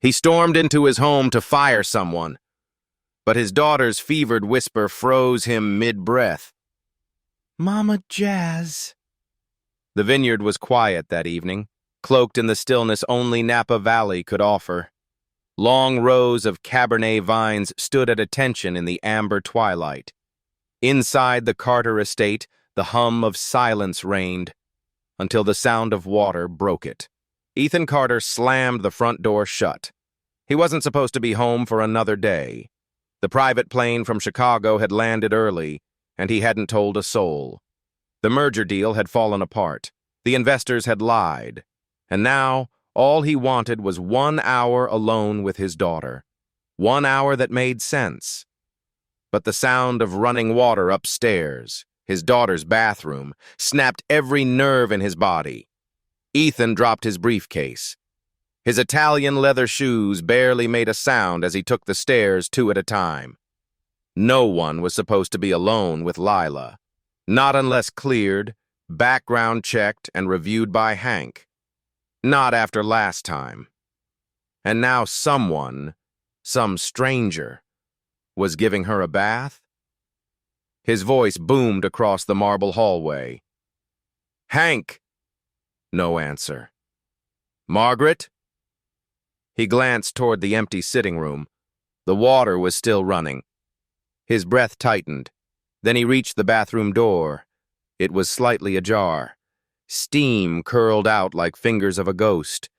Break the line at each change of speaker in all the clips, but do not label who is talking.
He stormed into his home to fire someone, but his daughter's fevered whisper froze him mid-breath. "Mama Jazz." The vineyard was quiet that evening, cloaked in the stillness only Napa Valley could offer. Long rows of Cabernet vines stood at attention in the amber twilight. Inside the Carter estate, the hum of silence reigned, until the sound of water broke it. Ethan Carter slammed the front door shut. He wasn't supposed to be home for another day. The private plane from Chicago had landed early, and he hadn't told a soul. The merger deal had fallen apart. The investors had lied. And now, all he wanted was 1 hour alone with his daughter. 1 hour that made sense. But the sound of running water upstairs, his daughter's bathroom, snapped every nerve in his body. Ethan dropped his briefcase. His Italian leather shoes barely made a sound as he took the stairs 2 at a time. No one was supposed to be alone with Lila. Not unless cleared, background checked, and reviewed by Hank. Not after last time. And now someone, some stranger, was giving her a bath? His voice boomed across the marble hallway. "Hank!" No answer. "Margaret?" He glanced toward the empty sitting room. The water was still running. His breath tightened. Then he reached the bathroom door. It was slightly ajar. Steam curled out like fingers of a ghost.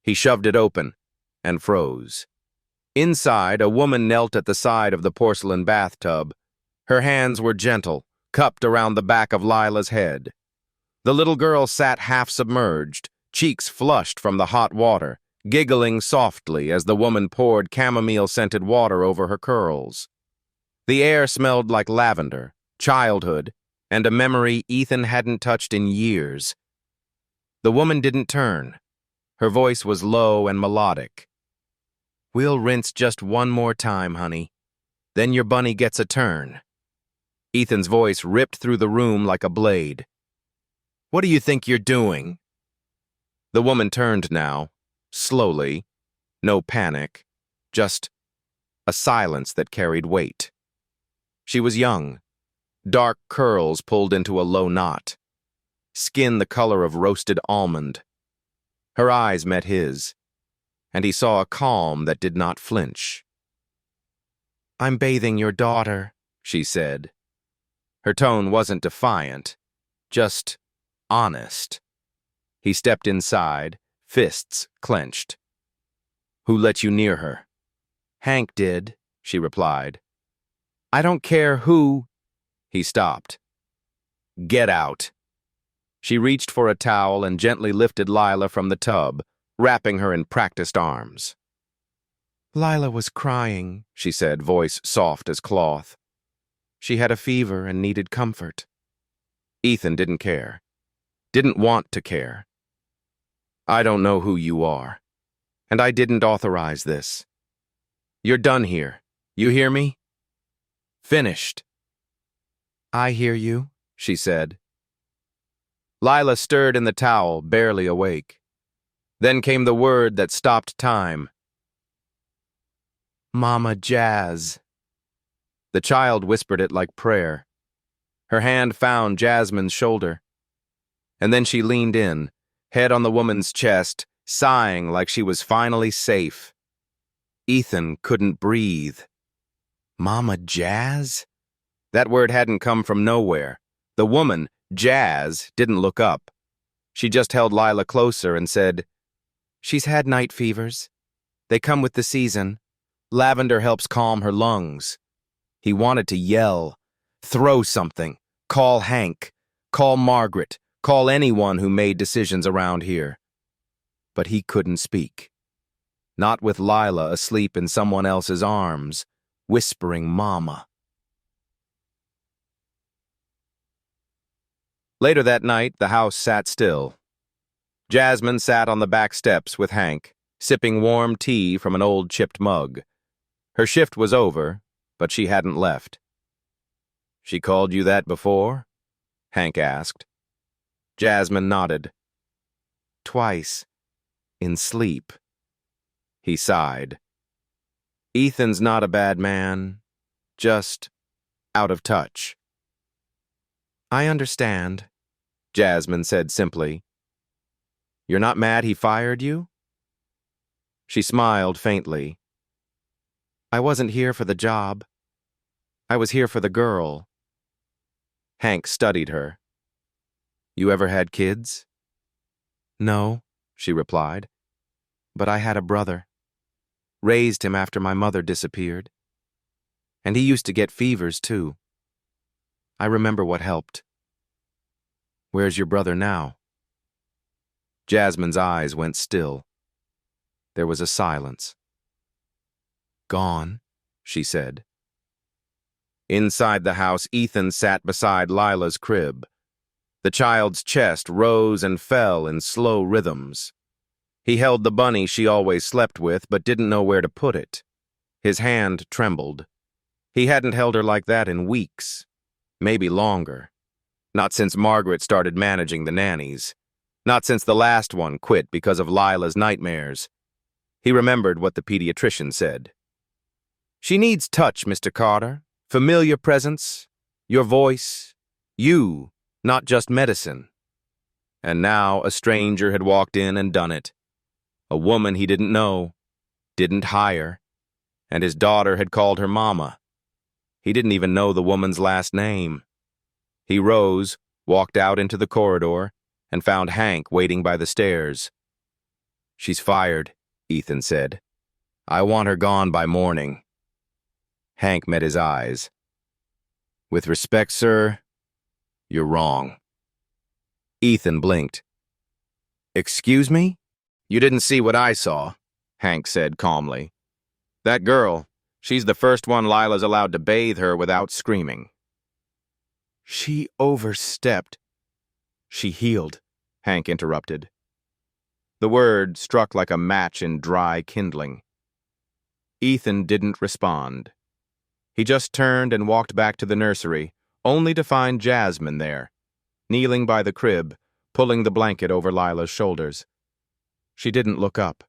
He shoved it open and froze. Inside, a woman knelt at the side of the porcelain bathtub. Her hands were gentle, cupped around the back of Lila's head. The little girl sat half-submerged, cheeks flushed from the hot water, giggling softly as the woman poured chamomile-scented water over her curls. The air smelled like lavender, childhood, and a memory Ethan hadn't touched in years. The woman didn't turn. Her voice was low and melodic. "We'll rinse just one more time, honey. Then your bunny gets a turn." Ethan's voice ripped through the room like a blade. "What do you think you're doing?" The woman turned now, slowly. No panic, just a silence that carried weight. She was young, dark curls pulled into a low knot, skin the color of roasted almond. Her eyes met his, and he saw a calm that did not flinch. "I'm bathing your daughter," she said. Her tone wasn't defiant, just honest. He stepped inside, fists clenched. "Who let you near her?" "Hank did," she replied. "I don't care who—" He stopped. "Get out." She reached for a towel and gently lifted Lila from the tub, wrapping her in practiced arms. "Lila was crying," she said, voice soft as cloth. "She had a fever and needed comfort." Ethan didn't care. Didn't want to care. "I don't know who you are, and I didn't authorize this. You're done here. You hear me? Finished." "I hear you," she said. Lila stirred in the towel, barely awake. Then came the word that stopped time. "Mama Jazz." The child whispered it like prayer. Her hand found Jasmine's shoulder. And then she leaned in, head on the woman's chest, sighing like she was finally safe. Ethan couldn't breathe. Mama Jazz? That word hadn't come from nowhere. The woman, Jazz, didn't look up. She just held Lila closer and said, "She's had night fevers. They come with the season. Lavender helps calm her lungs." He wanted to yell, throw something, call Hank, call Margaret, call anyone who made decisions around here. But he couldn't speak. Not with Lila asleep in someone else's arms, whispering Mama. Later that night, the house sat still. Jasmine sat on the back steps with Hank, sipping warm tea from an old chipped mug. Her shift was over, but she hadn't left. "She called you that before?" Hank asked. Jasmine nodded. "Twice. In sleep." He sighed. Ethan's not a bad man, just out of touch. I understand, Jasmine said simply. You're not mad he fired you? She smiled faintly. I wasn't here for the job. I was here for the girl. Hank studied her. You ever had kids? No, she replied. But I had a brother. Raised him after my mother disappeared. And he used to get fevers, too. I remember what helped. Where's your brother now? Jasmine's eyes went still. There was a silence. Gone, she said. Inside the house, Ethan sat beside Lila's crib. The child's chest rose and fell in slow rhythms. He held the bunny she always slept with, but didn't know where to put it. His hand trembled. He hadn't held her like that in weeks, maybe longer. Not since Margaret started managing the nannies. Not since the last one quit because of Lila's nightmares. He remembered what the pediatrician said. She needs touch, Mr. Carter. Familiar presence. Your voice. You, not just medicine. And now a stranger had walked in and done it. A woman he didn't know, didn't hire, and his daughter had called her mama. He didn't even know the woman's last name. He rose, walked out into the corridor, and found Hank waiting by the stairs. She's fired, Ethan said. I want her gone by morning. Hank met his eyes. With respect, sir, you're wrong. Ethan blinked. Excuse me? You didn't see what I saw, Hank said calmly. That girl, she's the first one Lila's allowed to bathe her without screaming. She overstepped. She healed, Hank interrupted. The word struck like a match in dry kindling. Ethan didn't respond. He just turned and walked back to the nursery, only to find Jasmine there, kneeling by the crib, pulling the blanket over Lila's shoulders. She didn't look up.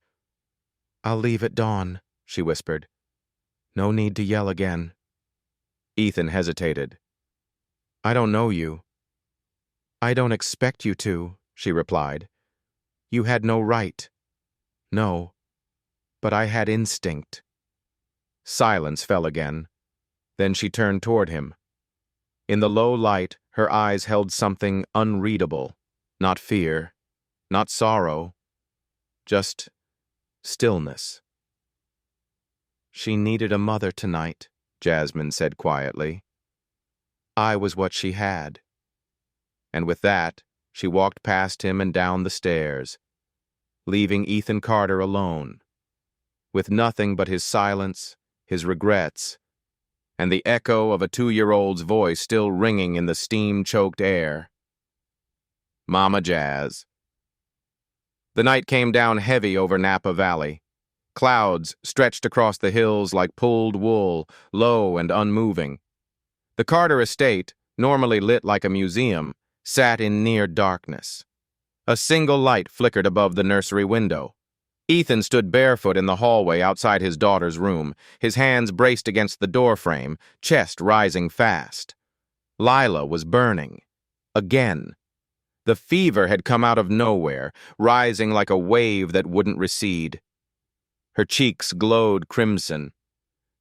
I'll leave at dawn, she whispered. No need to yell again. Ethan hesitated. I don't know you. I don't expect you to, she replied. You had no right. No, but I had instinct. Silence fell again. Then she turned toward him. In the low light, her eyes held something unreadable. Not fear, not sorrow, just stillness. She needed a mother tonight, Jasmine said quietly. I was what she had. And with that, she walked past him and down the stairs, leaving Ethan Carter alone, with nothing but his silence, his regrets, and the echo of a 2-year-old's voice still ringing in the steam-choked air. Mama Jazz. The night came down heavy over Napa Valley. Clouds stretched across the hills like pulled wool, low and unmoving. The Carter estate, normally lit like a museum, sat in near darkness. A single light flickered above the nursery window. Ethan stood barefoot in the hallway outside his daughter's room, his hands braced against the doorframe, chest rising fast. Lila was burning. Again. The fever had come out of nowhere, rising like a wave that wouldn't recede. Her cheeks glowed crimson.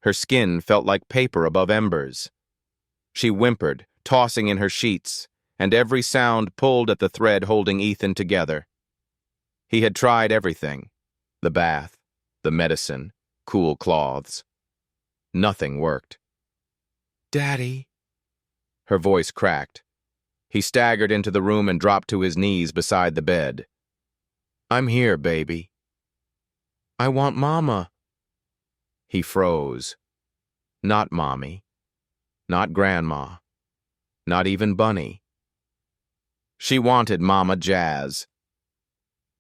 Her skin felt like paper above embers. She whimpered, tossing in her sheets, and every sound pulled at the thread holding Ethan together. He had tried everything. The bath, the medicine, cool cloths. Nothing worked. Daddy. Her voice cracked. He staggered into the room and dropped to his knees beside the bed. I'm here, baby. I want Mama. He froze. Not Mommy. Not Grandma. Not even Bunny. She wanted Mama Jazz.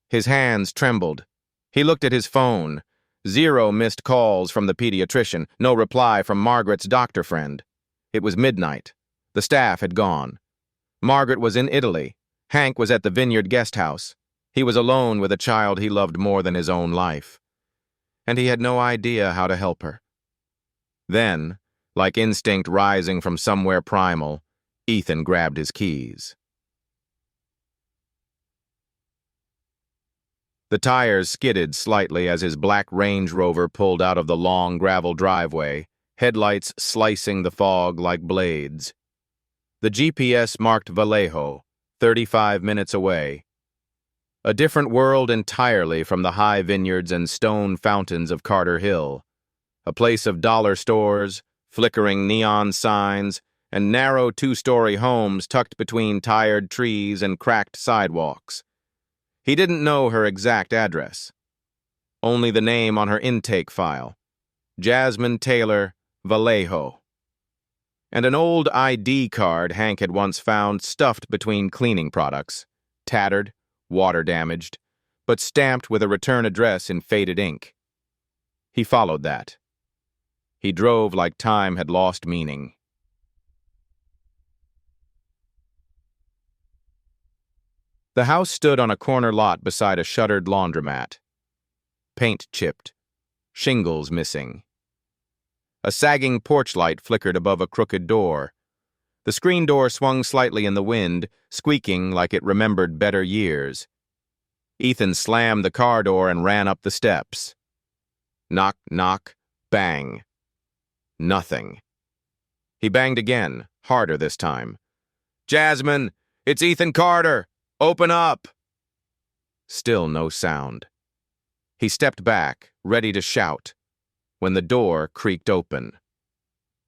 His hands trembled. He looked at his phone. 0 missed calls from the pediatrician, no reply from Margaret's doctor friend. It was midnight. The staff had gone. Margaret was in Italy. Hank was at the Vineyard guest house. He was alone with a child he loved more than his own life. and he had no idea how to help her. Then, like instinct rising from somewhere primal, Ethan grabbed his keys. The tires skidded slightly as his black Range Rover pulled out of the long gravel driveway, headlights slicing the fog like blades. The GPS marked Vallejo, 35 minutes away. A different world entirely from the high vineyards and stone fountains of Carter Hill. A place of dollar stores, flickering neon signs, and narrow two-story homes tucked between tired trees and cracked sidewalks. He didn't know her exact address. Only the name on her intake file. Jasmine Taylor, Vallejo. And an old ID card Hank had once found stuffed between cleaning products, tattered, water-damaged, but stamped with a return address in faded ink. He followed that. He drove like time had lost meaning. The house stood on a corner lot beside a shuttered laundromat. Paint chipped, shingles missing. A sagging porch light flickered above a crooked door. The screen door swung slightly in the wind, squeaking like it remembered better years. Ethan slammed the car door and ran up the steps. Knock, knock, bang. Nothing. He banged again, harder this time. "Jasmine, it's Ethan Carter! Open up!" Still no sound. He stepped back, ready to shout, when the door creaked open.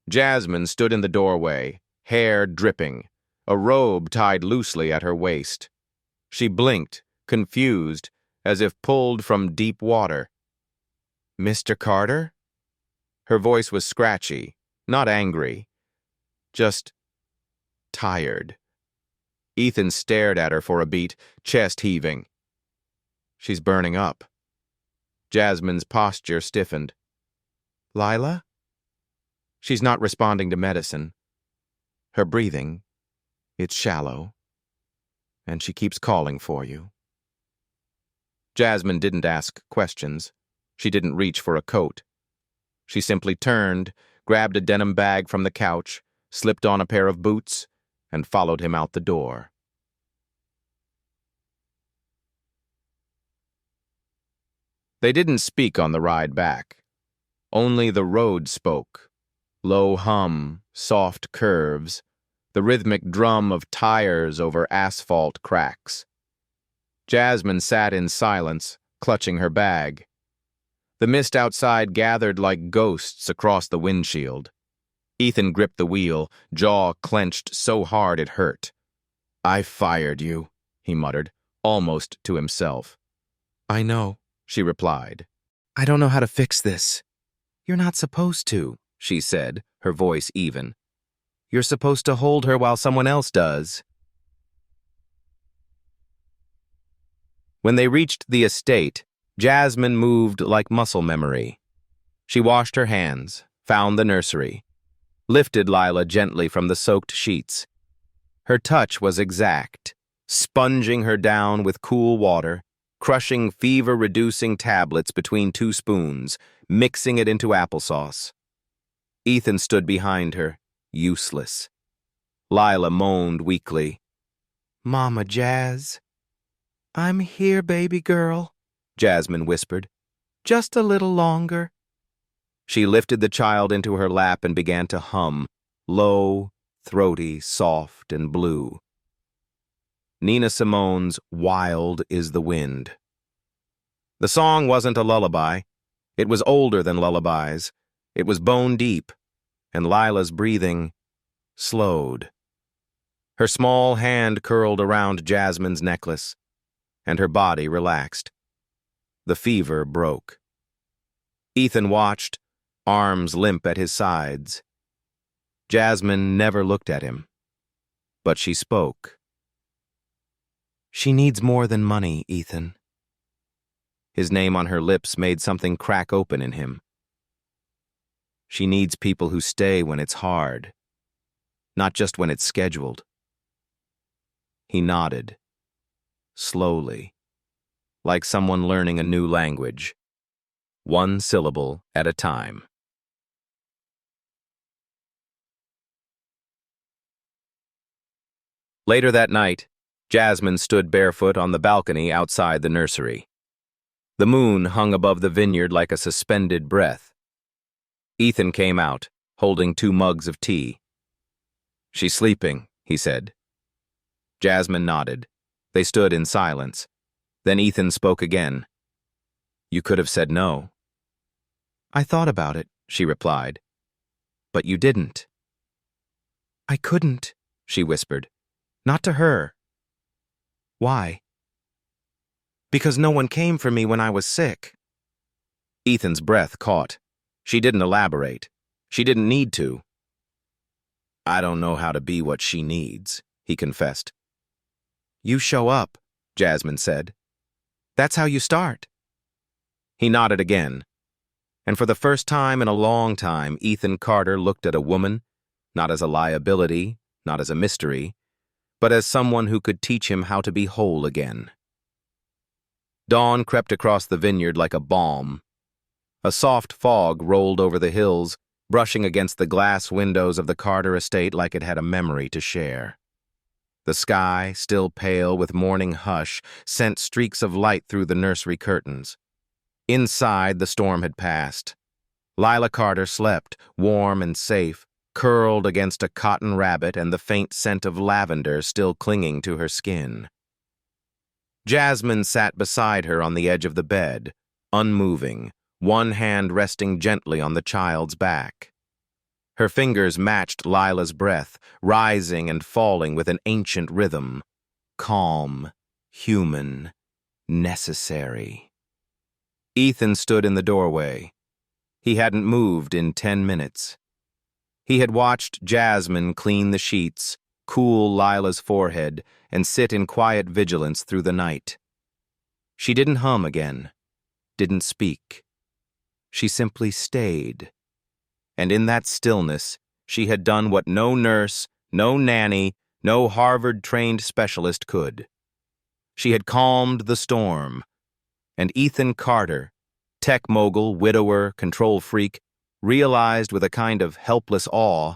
Jasmine stood in the doorway, hair dripping, a robe tied loosely at her waist. She blinked, confused, as if pulled from deep water. "Mr. Carter?" Her voice was scratchy, not angry, just tired. Ethan stared at her for a beat, chest heaving. She's burning up. Jasmine's posture stiffened. "Lila?" She's not responding to medicine. Her breathing, it's shallow, and she keeps calling for you. Jasmine didn't ask questions. She didn't reach for a coat. She simply turned, grabbed a denim bag from the couch, slipped on a pair of boots, and followed him out the door. They didn't speak on the ride back. Only the road spoke. Low hum, soft curves, the rhythmic drum of tires over asphalt cracks. Jasmine sat in silence, clutching her bag. The mist outside gathered like ghosts across the windshield. Ethan gripped the wheel, jaw clenched so hard it hurt. "I fired you," he muttered, almost to himself. "I know," she replied. "I don't know how to fix this." "You're not supposed to," she said, her voice even. "You're supposed to hold her while someone else does." When they reached the estate, Jasmine moved like muscle memory. She washed her hands, found the nursery, lifted Lila gently from the soaked sheets. Her touch was exact, sponging her down with cool water, crushing fever-reducing tablets between 2 spoons, mixing it into applesauce. Ethan stood behind her, useless. Lila moaned weakly. "Mama Jazz." "I'm here, baby girl," Jasmine whispered. "Just a little longer." She lifted the child into her lap and began to hum, low, throaty, soft, and blue. Nina Simone's "Wild is the Wind." The song wasn't a lullaby. It was older than lullabies. It was bone deep, and Lila's breathing slowed. Her small hand curled around Jasmine's necklace, and her body relaxed. The fever broke. Ethan watched, arms limp at his sides. Jasmine never looked at him, but she spoke. "She needs more than money, Ethan." His name on her lips made something crack open in him. "She needs people who stay when it's hard, not just when it's scheduled." He nodded, slowly, like someone learning a new language. one syllable at a time. Later that night, Jasmine stood barefoot on the balcony outside the nursery. The moon hung above the vineyard like a suspended breath. Ethan came out, holding 2 mugs of tea. "She's sleeping," he said. Jasmine nodded. They stood in silence. Then Ethan spoke again. "You could have said no." "I thought about it," she replied. "But you didn't." "I couldn't," she whispered. "Not to her." "Why?" "Because no one came for me when I was sick." Ethan's breath caught. She didn't elaborate. She didn't need to. "I don't know how to be what she needs," he confessed. "You show up," Jasmine said. "That's how you start." He nodded again. And for the first time in a long time, Ethan Carter looked at a woman, not as a liability, not as a mystery, but as someone who could teach him how to be whole again. Dawn crept across the vineyard like a balm. A soft fog rolled over the hills, brushing against the glass windows of the Carter estate like it had a memory to share. The sky, still pale with morning hush, sent streaks of light through the nursery curtains. Inside, the storm had passed. Lila Carter slept, warm and safe, curled against a cotton rabbit and the faint scent of lavender still clinging to her skin. Jasmine sat beside her on the edge of the bed, unmoving, one hand resting gently on the child's back. Her fingers matched Lila's breath, rising and falling with an ancient rhythm. Calm, human, necessary. Ethan stood in the doorway. He hadn't moved in 10 minutes. He had watched Jasmine clean the sheets, cool Lila's forehead, and sit in quiet vigilance through the night. She didn't hum again, didn't speak. She simply stayed. And in that stillness, she had done what no nurse, no nanny, no Harvard-trained specialist could. She had calmed the storm. And Ethan Carter, tech mogul, widower, control freak, realized with a kind of helpless awe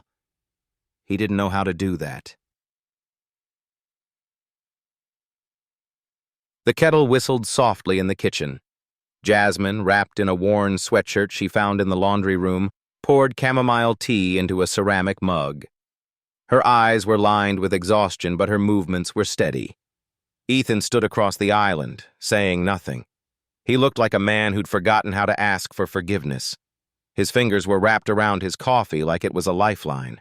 he didn't know how to do that. The kettle whistled softly in the kitchen. Jasmine, wrapped in a worn sweatshirt she found in the laundry room, poured chamomile tea into a ceramic mug. Her eyes were lined with exhaustion, but her movements were steady. Ethan stood across the island, saying nothing. He looked like a man who'd forgotten how to ask for forgiveness. His fingers were wrapped around his coffee like it was a lifeline.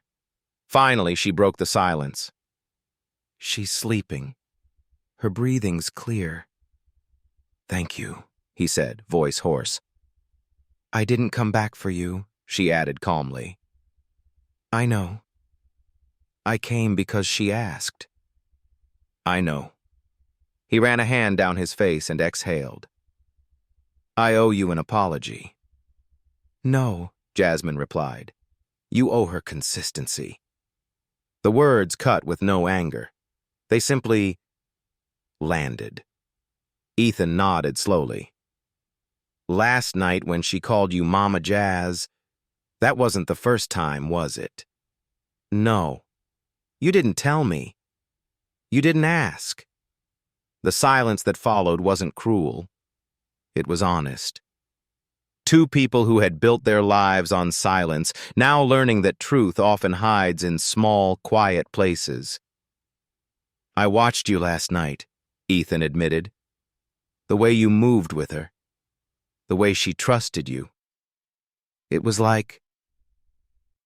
Finally, she broke the silence. "She's sleeping. Her breathing's clear." "Thank you," he said, voice hoarse. "I didn't come back for you," she added calmly. "I know. I came because she asked." "I know." He ran a hand down his face and exhaled. "I owe you an apology." "No," Jasmine replied. "You owe her consistency." The words cut with no anger. They simply landed. Ethan nodded slowly. "Last night when she called you Mama Jazz, that wasn't the first time, was it?" "No. You didn't tell me. You didn't ask." The silence that followed wasn't cruel. It was honest. Two people who had built their lives on silence, now learning that truth often hides in small, quiet places. "I watched you last night," Ethan admitted. "The way you moved with her. The way she trusted you. It was like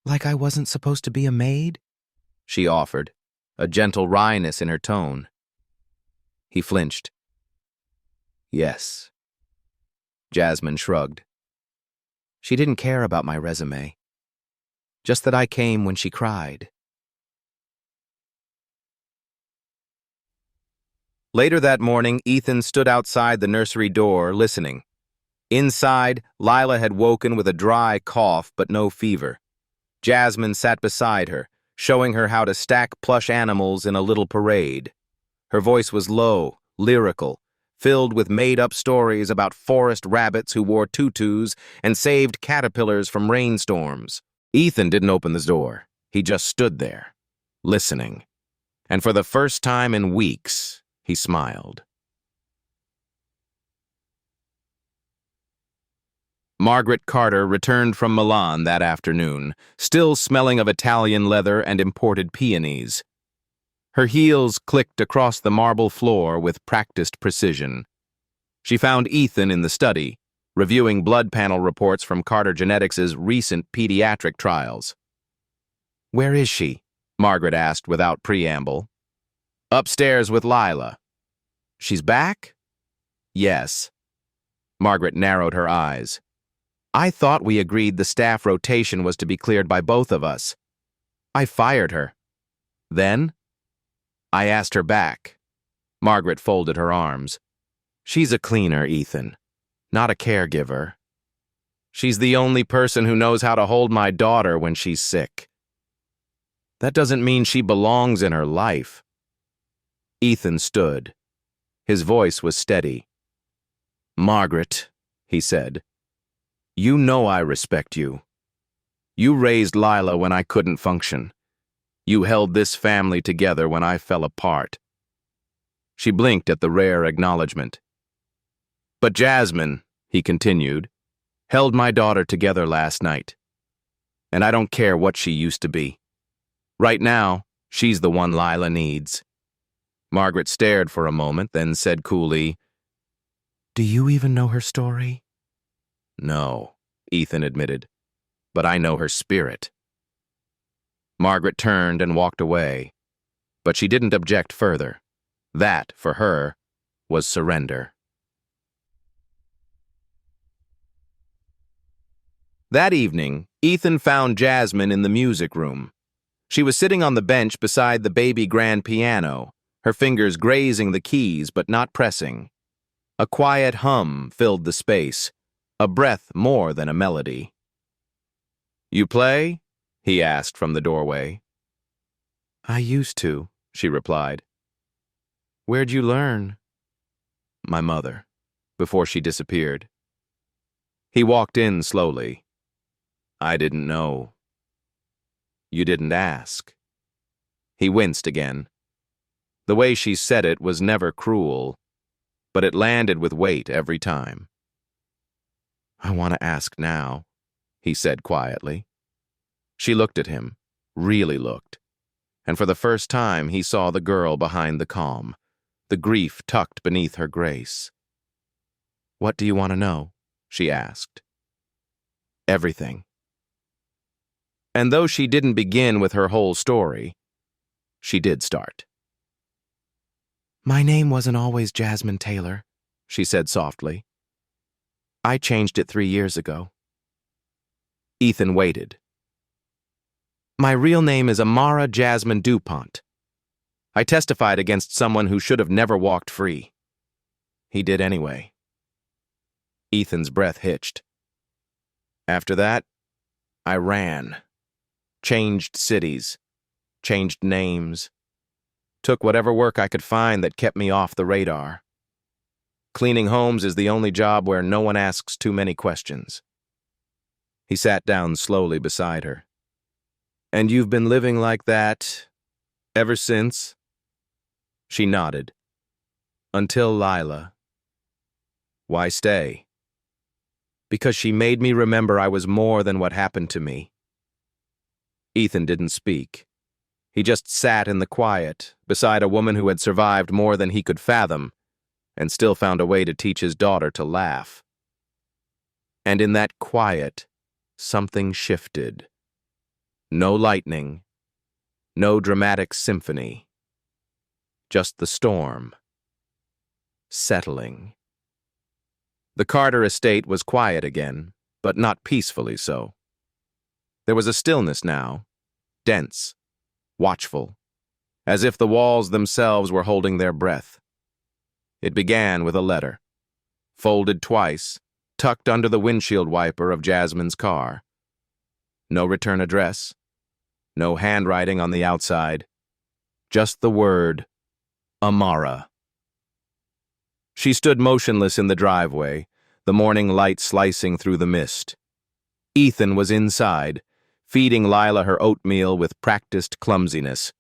I wasn't supposed to be a maid?" she offered, a gentle wryness in her tone. He flinched. "Yes." Jasmine shrugged. She didn't care about my resume. Just that I came when she cried. Later that morning, Ethan stood outside the nursery door, listening. Inside, Lila had woken with a dry cough but no fever. Jasmine sat beside her, showing her how to stack plush animals in a little parade. Her voice was low, lyrical, filled with made-up stories about forest rabbits who wore tutus and saved caterpillars from rainstorms. Ethan didn't open the door. He just stood there, listening. And for the first time in weeks, he smiled. Margaret Carter returned from Milan that afternoon, still smelling of Italian leather and imported peonies. Her heels clicked across the marble floor with practiced precision. She found Ethan in the study, reviewing blood panel reports from Carter Genetics' recent pediatric trials. "Where is she?" Margaret asked without preamble. "Upstairs with Lila." "She's back?" "Yes." Margaret narrowed her eyes. "I thought we agreed the staff rotation was to be cleared by both of us. I fired her. Then? I asked her back." Margaret folded her arms. "She's a cleaner, Ethan, not a caregiver. She's the only person who knows how to hold my daughter when she's sick. That doesn't mean she belongs in her life." Ethan stood. His voice was steady. "Margaret," he said, "you know I respect you. You raised Lila when I couldn't function. You held this family together when I fell apart." She blinked at the rare acknowledgement. "But Jasmine," he continued, "held my daughter together last night. And I don't care what she used to be. Right now, she's the one Lila needs." Margaret stared for a moment, then said coolly, "Do you even know her story?" "No," Ethan admitted, "but I know her spirit." Margaret turned and walked away, but she didn't object further. That, for her, was surrender. That evening, Ethan found Jasmine in the music room. She was sitting on the bench beside the baby grand piano, her fingers grazing the keys but not pressing. A quiet hum filled the space, a breath more than a melody. "You play?" he asked from the doorway. "I used to," she replied. "Where'd you learn?" "My mother," before she disappeared. He walked in slowly. "I didn't know." "You didn't ask." He winced again. The way she said it was never cruel, but it landed with weight every time. "I want to ask now," he said quietly. She looked at him, really looked, and for the first time he saw the girl behind the calm, the grief tucked beneath her grace. "What do you want to know?" she asked. "Everything." And though she didn't begin with her whole story, she did start. "My name wasn't always Jasmine Taylor," she said softly. "I changed it 3 years ago." Ethan waited. "My real name is Amara Jasmine DuPont. I testified against someone who should have never walked free. He did anyway." Ethan's breath hitched. "After that, I ran. Changed cities. Changed names. Took whatever work I could find that kept me off the radar. Cleaning homes is the only job where no one asks too many questions." He sat down slowly beside her. "And you've been living like that ever since?" She nodded. "Until Lila." "Why stay?" "Because she made me remember I was more than what happened to me." Ethan didn't speak. He just sat in the quiet, beside a woman who had survived more than he could fathom, and still found a way to teach his daughter to laugh. And in that quiet, something shifted. No lightning, no dramatic symphony. Just the storm. Settling. The Carter estate was quiet again, but not peacefully so. There was a stillness now, dense, watchful, as if the walls themselves were holding their breath. It began with a letter, folded twice, tucked under the windshield wiper of Jasmine's car. No return address, no handwriting on the outside, just the word, Amara. She stood motionless in the driveway, the morning light slicing through the mist. Ethan was inside, feeding Lila her oatmeal with practiced clumsiness.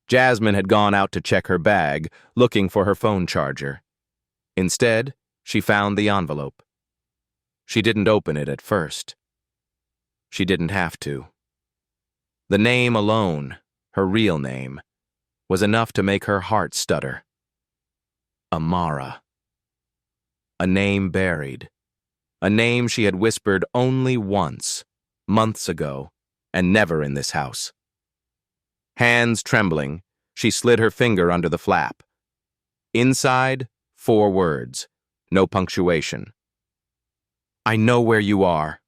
Jasmine had gone out to check her bag, looking for her phone charger. Instead, she found the envelope. She didn't open it at first. She didn't have to. The name alone, her real name, was enough to make her heart stutter. Amara. A name buried. A name she had whispered only once, months ago, and never in this house. Hands trembling, she slid her finger under the flap. Inside, 4 words, no punctuation. I know where you are.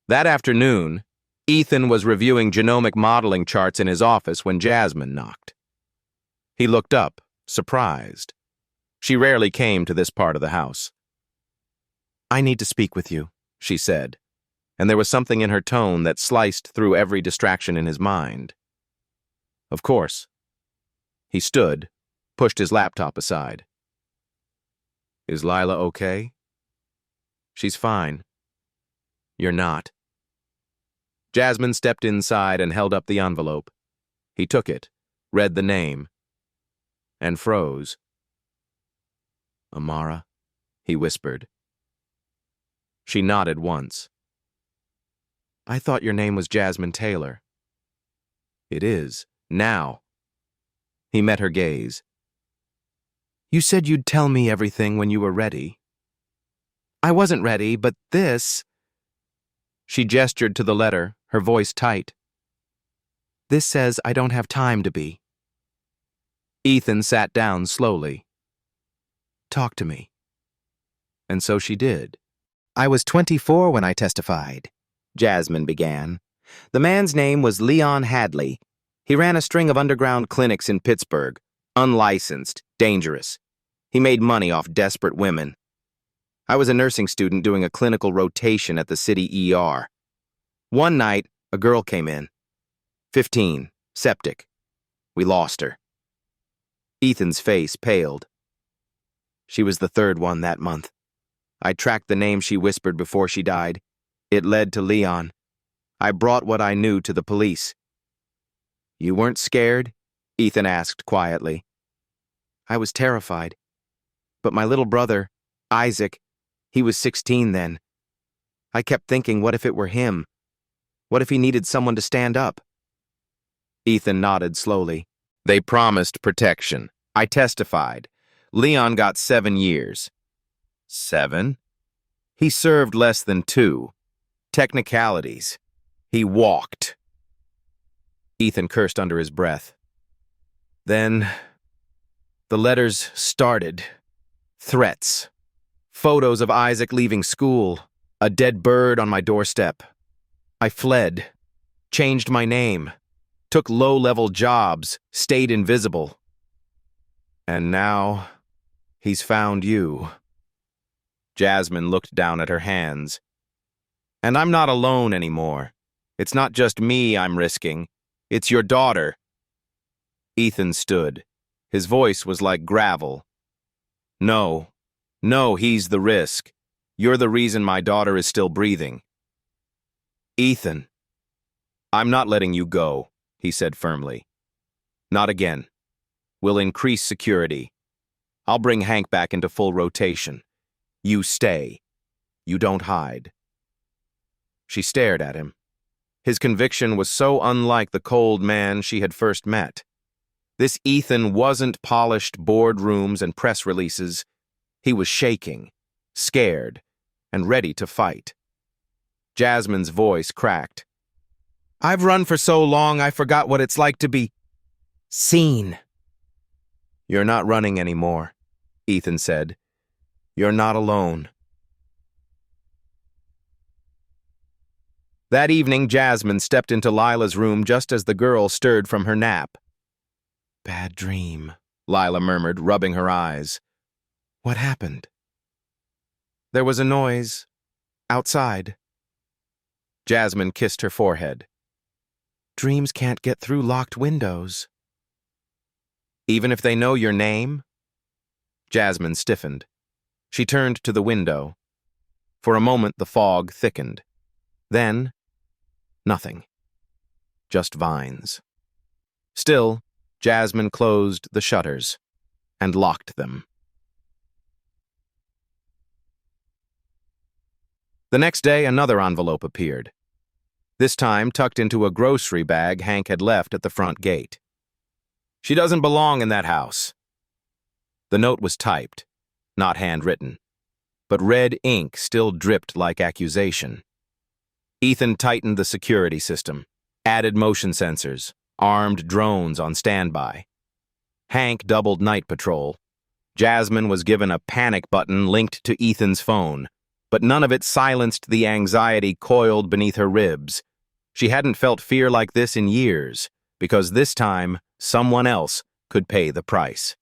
That afternoon, Ethan was reviewing genomic modeling charts in his office when Jasmine knocked. He looked up, surprised. She rarely came to this part of the house. I need to speak with you, she said, and there was something in her tone that sliced through every distraction in his mind. Of course. He stood, pushed his laptop aside. Is Lila okay? She's fine. You're not. Jasmine stepped inside and held up the envelope. He took it, read the name, and froze. Amara, he whispered. She nodded once. I thought your name was Jasmine Taylor. It is, now. He met her gaze. You said you'd tell me everything when you were ready. I wasn't ready, but this... She gestured to the letter, her voice tight. This says I don't have time to be. Ethan sat down slowly. Talk to me. And so she did.
I was 24 when I testified, Jasmine began. The man's name was Leon Hadley. He ran a string of underground clinics in Pittsburgh, unlicensed, dangerous. He made money off desperate women. I was a nursing student doing a clinical rotation at the city ER. One night, a girl came in. 15, septic. We lost her. Ethan's face paled. She was the 3rd one that month. I tracked the name she whispered before she died. It led to Leon. I brought what I knew to the police. You weren't scared? Ethan asked quietly. I was terrified. But my little brother, Isaac, he was 16 then. I kept thinking, what if it were him? What if he needed someone to stand up? Ethan nodded slowly. They promised protection. I testified. Leon got 7 years. 7? He served less than 2. Technicalities. He walked. Ethan cursed under his breath. Then, the letters started. Threats. Photos of Isaac leaving school. A dead bird on my doorstep. I fled. Changed my name. Took low-level jobs. Stayed invisible. And now, he's found you. Jasmine looked down at her hands. And I'm not alone anymore. It's not just me I'm risking. It's your daughter. Ethan stood. His voice was like gravel. No, he's the risk. You're the reason my daughter is still breathing. Ethan, I'm not letting you go, he said firmly. Not again. We'll increase security. I'll bring Hank back into full rotation. You stay. You don't hide. She stared at him. His conviction was so unlike the cold man she had first met. This Ethan wasn't polished boardrooms and press releases. He was shaking, scared, and ready to fight. Jasmine's voice cracked. I've run for so long I forgot what it's like to be seen. You're not running anymore, Ethan said. You're not alone. That evening, Jasmine stepped into Lila's room just as the girl stirred from her nap. Bad dream, Lila murmured, rubbing her eyes. What happened? There was a noise. Outside. Jasmine kissed her forehead. Dreams can't get through locked windows.
Even if they know your name? Jasmine stiffened. She turned to the window. For a moment, the fog thickened. Then, nothing. Just vines. Still, Jasmine closed the shutters and locked them. The next day, another envelope appeared. This time tucked into a grocery bag Hank had left at the front gate. She doesn't belong in that house. The note was typed, not handwritten, but red ink still dripped like accusation. Ethan tightened the security system, added motion sensors, armed drones on standby. Hank doubled night patrol. Jasmine was given a panic button linked to Ethan's phone, but none of it silenced the anxiety coiled beneath her ribs. She hadn't felt fear like this in years, because this time, someone else could pay the price.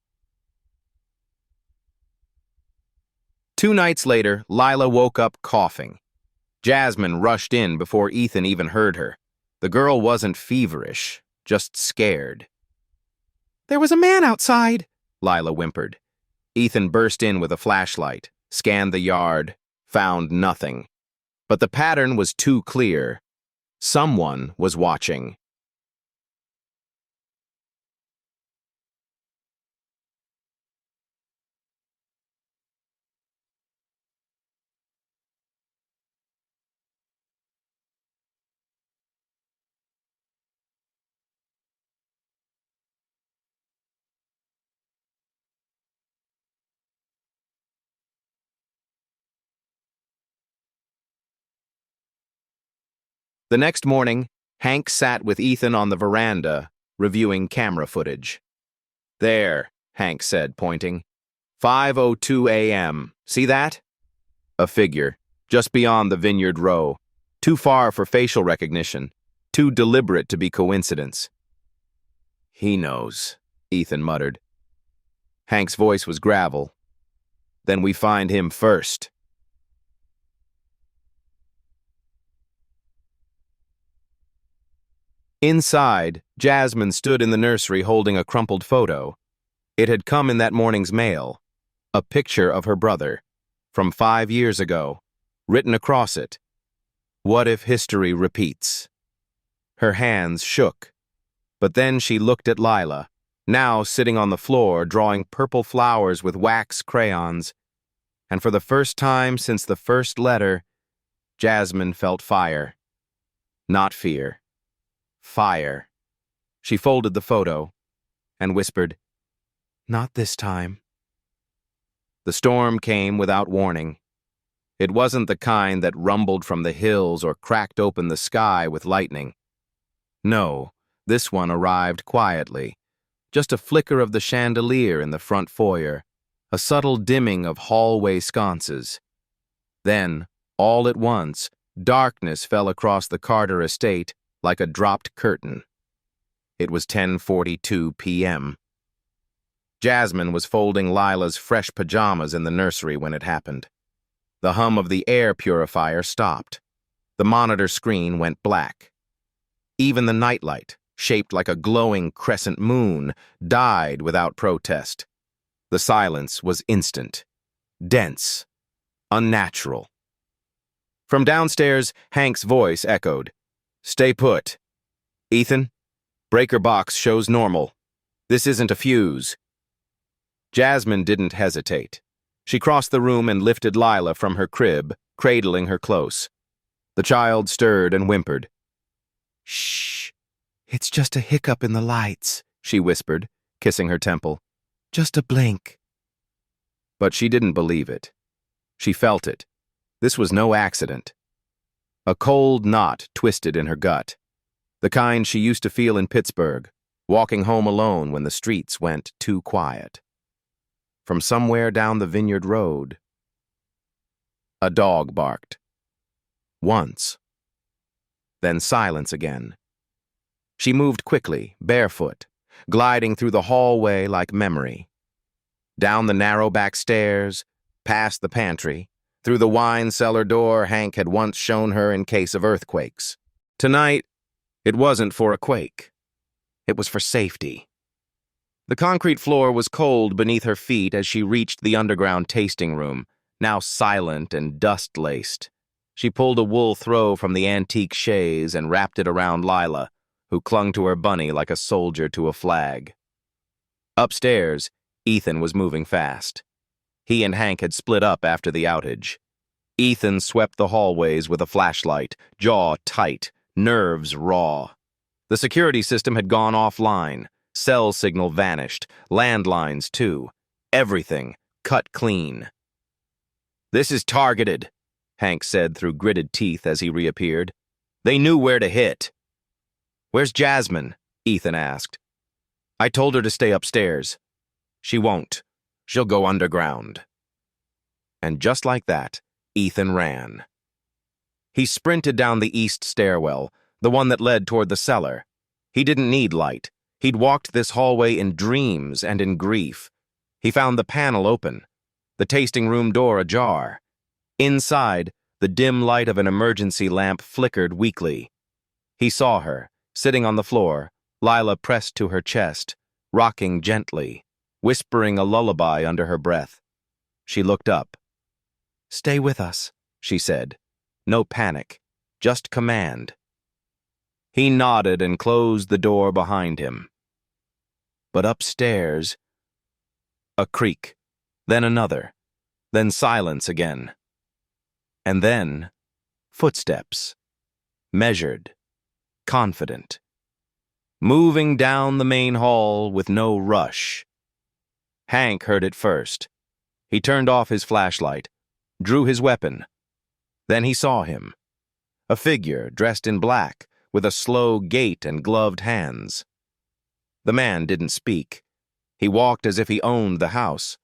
2 nights later, Lila woke up coughing. Jasmine rushed in before Ethan even heard her. The girl wasn't feverish, just scared. "There was a man outside," Lila whimpered. Ethan burst in with a flashlight, scanned the yard, found nothing. But the pattern was too clear. Someone was watching. The next morning, Hank sat with Ethan on the veranda, reviewing camera footage. "There," Hank said, pointing. 5:02 a.m. See that? A figure, just beyond the vineyard row. Too far for facial recognition. Too deliberate to be coincidence. "He knows," Ethan muttered. Hank's voice was gravel. "Then we find him first." Inside, Jasmine stood in the nursery holding a crumpled photo. It had come in that morning's mail. A picture of her brother, from 5 years ago, written across it. What if history repeats? Her hands shook. But then she looked at Lila, now sitting on the floor drawing purple flowers with wax crayons. And for the first time since the first letter, Jasmine felt fire. Not fear. Fire. She folded the photo and whispered, "Not this time." The storm came without warning. It wasn't the kind that rumbled from the hills or cracked open the sky with lightning. No, this one arrived quietly. Just a flicker of the chandelier in the front foyer, a subtle dimming of hallway sconces. Then, all at once, darkness fell across the Carter estate like a dropped curtain. It was 10:42 p.m. Jasmine was folding Lila's fresh pajamas in the nursery when it happened. The hum of the air purifier stopped. The monitor screen went black. Even the nightlight, shaped like a glowing crescent moon, died without protest. The silence was instant, dense, unnatural. From downstairs, Hank's voice echoed, "Stay put. Ethan, breaker box shows normal. This isn't a fuse." Jasmine didn't hesitate. She crossed the room and lifted Lila from her crib, cradling her close. The child stirred and whimpered. "Shh, it's just a hiccup in the lights," she whispered, kissing her temple. "Just a blink." But she didn't believe it. She felt it. This was no accident. A cold knot twisted in her gut, the kind she used to feel in Pittsburgh, walking home alone when the streets went too quiet. From somewhere down the vineyard road, a dog barked. Once. Then silence again. She moved quickly, barefoot, gliding through the hallway like memory. Down the narrow back stairs, past the pantry, through the wine cellar door Hank had once shown her in case of earthquakes. Tonight, it wasn't for a quake. It was for safety.
The concrete floor was cold beneath her feet as she reached the underground tasting room, now silent and dust-laced. She pulled a wool throw from the antique chaise and wrapped it around Lila, who clung to her bunny like a soldier to a flag. Upstairs, Ethan was moving fast. He and Hank had split up after the outage. Ethan swept the hallways with a flashlight, jaw tight, nerves raw. The security system had gone offline. Cell signal vanished. Landlines, too. Everything cut clean. "This is targeted," Hank said through gritted teeth as he reappeared. "They knew where to hit." "Where's Jasmine?" Ethan asked. "I told her to stay upstairs." "She won't. She'll go underground." And just like that, Ethan ran. He sprinted down the east stairwell, the one that led toward the cellar. He didn't need light. He'd walked this hallway in dreams and in grief. He found the panel open, the tasting room door ajar. Inside, the dim light of an emergency lamp flickered weakly. He saw her, sitting on the floor, Lila pressed to her chest, rocking gently, whispering a lullaby under her breath. She looked up. "Stay with us," she said. No panic, just command. He nodded and closed the door behind him. But upstairs, a creak, then another, then silence again. And then, footsteps, measured, confident, moving down the main hall with no rush. Hank heard it first. He turned off his flashlight, drew his weapon. Then he saw him, a figure dressed in black, with a slow gait and gloved hands. The man didn't speak. He walked as if he owned the house.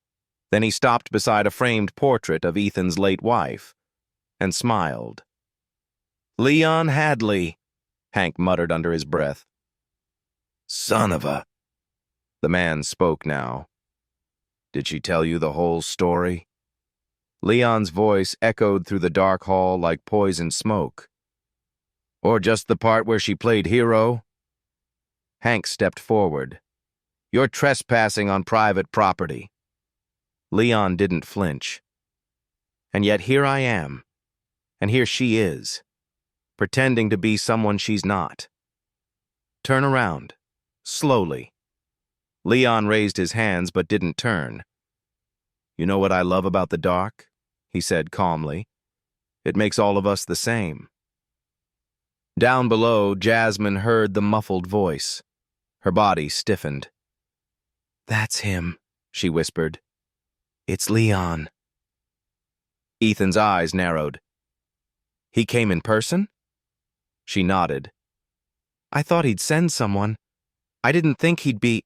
Then he stopped beside a framed portrait of Ethan's late wife, and smiled. "Leon Hadley," Hank muttered under his breath. "Son of a—" The man spoke now. "Did she tell you the whole story?" Leon's voice echoed through the dark hall like poison smoke. "Or just the part where she played hero?" Hank stepped forward. "You're trespassing on private property." Leon didn't flinch. "And yet here I am, and here she is, pretending to be someone she's not. Turn around, slowly." Leon raised his hands but didn't turn. "You know what I love about the dark?" he said calmly. "It makes all of us the same." Down below, Jasmine heard the muffled voice. Her body stiffened. "That's him," she whispered. "It's Leon." Ethan's eyes narrowed. "He came in person?" She nodded. "I thought he'd send someone. I didn't think he'd be—"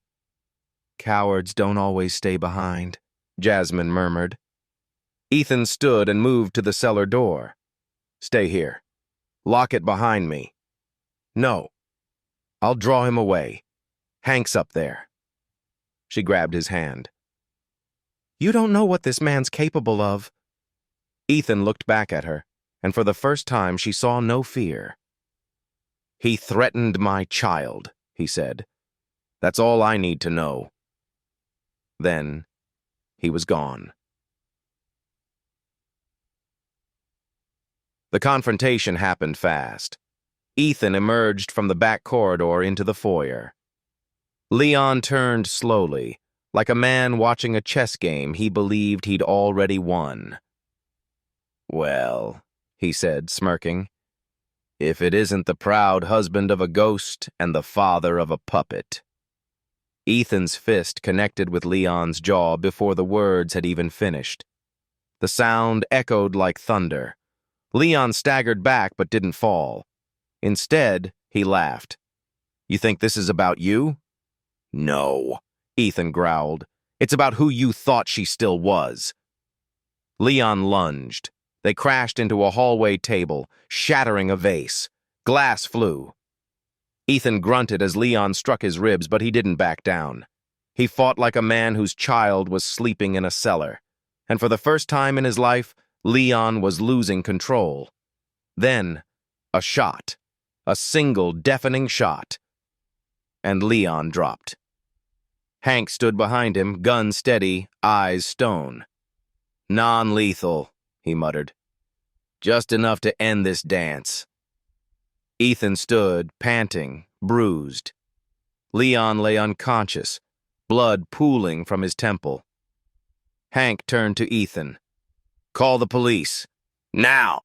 "Cowards don't always stay behind," Jasmine murmured. Ethan stood and moved to the cellar door. "Stay here. Lock it behind me." "No. I'll draw him away. Hank's up there." She grabbed his hand. "You don't know what this man's capable of." Ethan looked back at her, and for the first time she saw no fear. "He threatened my child," he said. "That's all I need to know." Then he was gone. The confrontation happened fast. Ethan emerged from the back corridor into the foyer. Leon turned slowly, like a man watching a chess game he believed he'd already won. "Well," he said, smirking, "if it isn't the proud husband of a ghost and the father of a puppet." Ethan's fist connected with Leon's jaw before the words had even finished. The sound echoed like thunder. Leon staggered back but didn't fall. Instead, he laughed. "You think this is about you?" "No," Ethan growled. "It's about who you thought she still was." Leon lunged. They crashed into a hallway table, shattering a vase. Glass flew. Ethan grunted as Leon struck his ribs, but he didn't back down. He fought like a man whose child was sleeping in a cellar. And for the first time in his life, Leon was losing control. Then, a shot. A single deafening shot. And Leon dropped.
Hank stood behind him, gun steady, eyes stone. "Non-lethal," he muttered. "Just enough to end this dance." Ethan stood, panting, bruised. Leon lay unconscious, blood pooling from his temple. Hank turned to Ethan. "Call the police. Now!"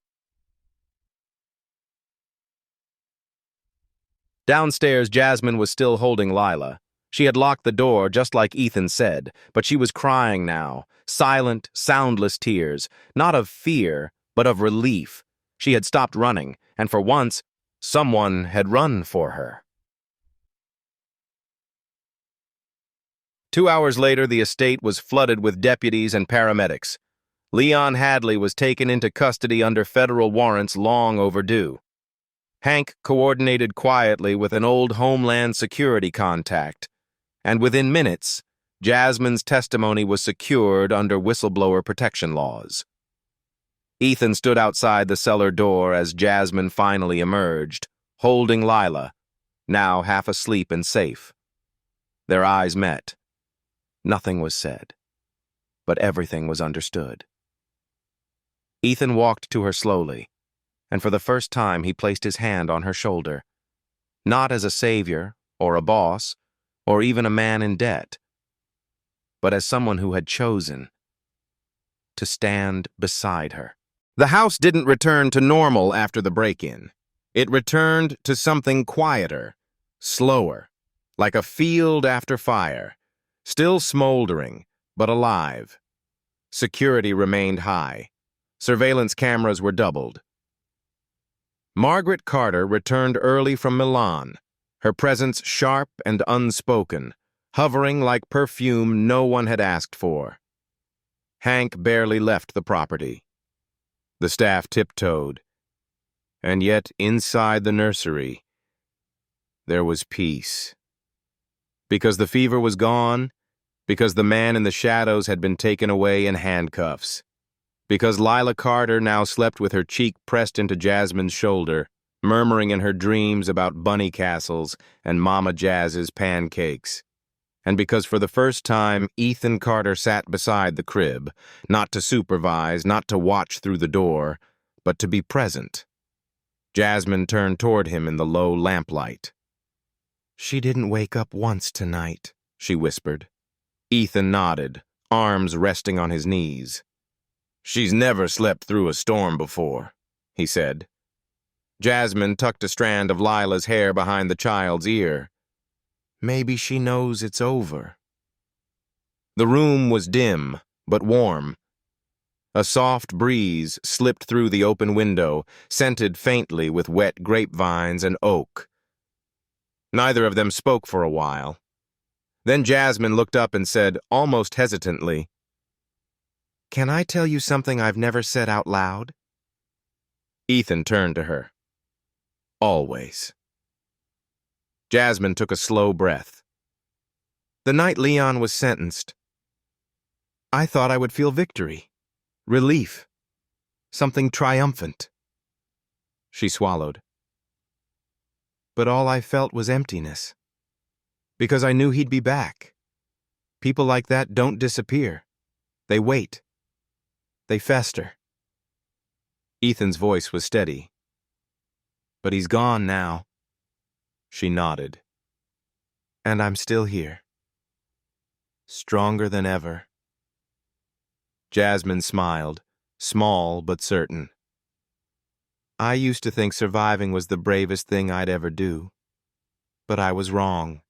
Downstairs, Jasmine was still holding Lila. She had locked the door, just like Ethan said, but she was crying now, silent, soundless tears, not of fear, but of relief. She had stopped running, and for once, someone had run for her. 2 hours later, the estate was flooded with deputies and paramedics. Leon Hadley was taken into custody under federal warrants long overdue. Hank coordinated quietly with an old Homeland Security contact, and within minutes, Jasmine's testimony was secured under whistleblower protection laws. Ethan stood outside the cellar door as Jasmine finally emerged, holding Lila, now half asleep and safe. Their eyes met. Nothing was said, but everything was understood. Ethan walked to her slowly, and for the first time he placed his hand on her shoulder, not as a savior or a boss or even a man in debt, but as someone who had chosen to stand beside her. The house didn't return to normal after the break-in. It returned to something quieter, slower, like a field after fire, still smoldering, but alive. Security remained high. Surveillance cameras were doubled. Margaret Carter returned early from Milan, her presence sharp and unspoken, hovering like perfume no one had asked for. Hank barely left the property. The staff tiptoed, and yet inside the nursery, there was peace. Because the fever was gone, because the man in the shadows had been taken away in handcuffs, because Lila Carter now slept with her cheek pressed into Jasmine's shoulder, murmuring in her dreams about bunny castles and Mama Jazz's pancakes, and because for the first time Ethan Carter sat beside the crib, not to supervise, not to watch through the door, but to be present. Jasmine turned toward him in the low lamplight. "She didn't wake up once tonight," she whispered. Ethan nodded, arms resting on his knees. "She's never slept through a storm before," he said. Jasmine tucked a strand of Lila's hair behind the child's ear. "Maybe she knows it's over." The room was dim, but warm. A soft breeze slipped through the open window, scented faintly with wet grapevines and oak. Neither of them spoke for a while. Then Jasmine looked up and said, almost hesitantly, "Can I tell you something I've never said out loud?" Ethan turned to her. "Always." Jasmine took a slow breath. "The night Leon was sentenced, I thought I would feel victory, relief, something triumphant." She swallowed. "But all I felt was emptiness, because I knew he'd be back. People like that don't disappear. They wait. They fester." Ethan's voice was steady. "But he's gone now." She nodded. "And I'm still here. Stronger than ever." Jasmine smiled, small but certain. "I used to think surviving was the bravest thing I'd ever do. But I was wrong."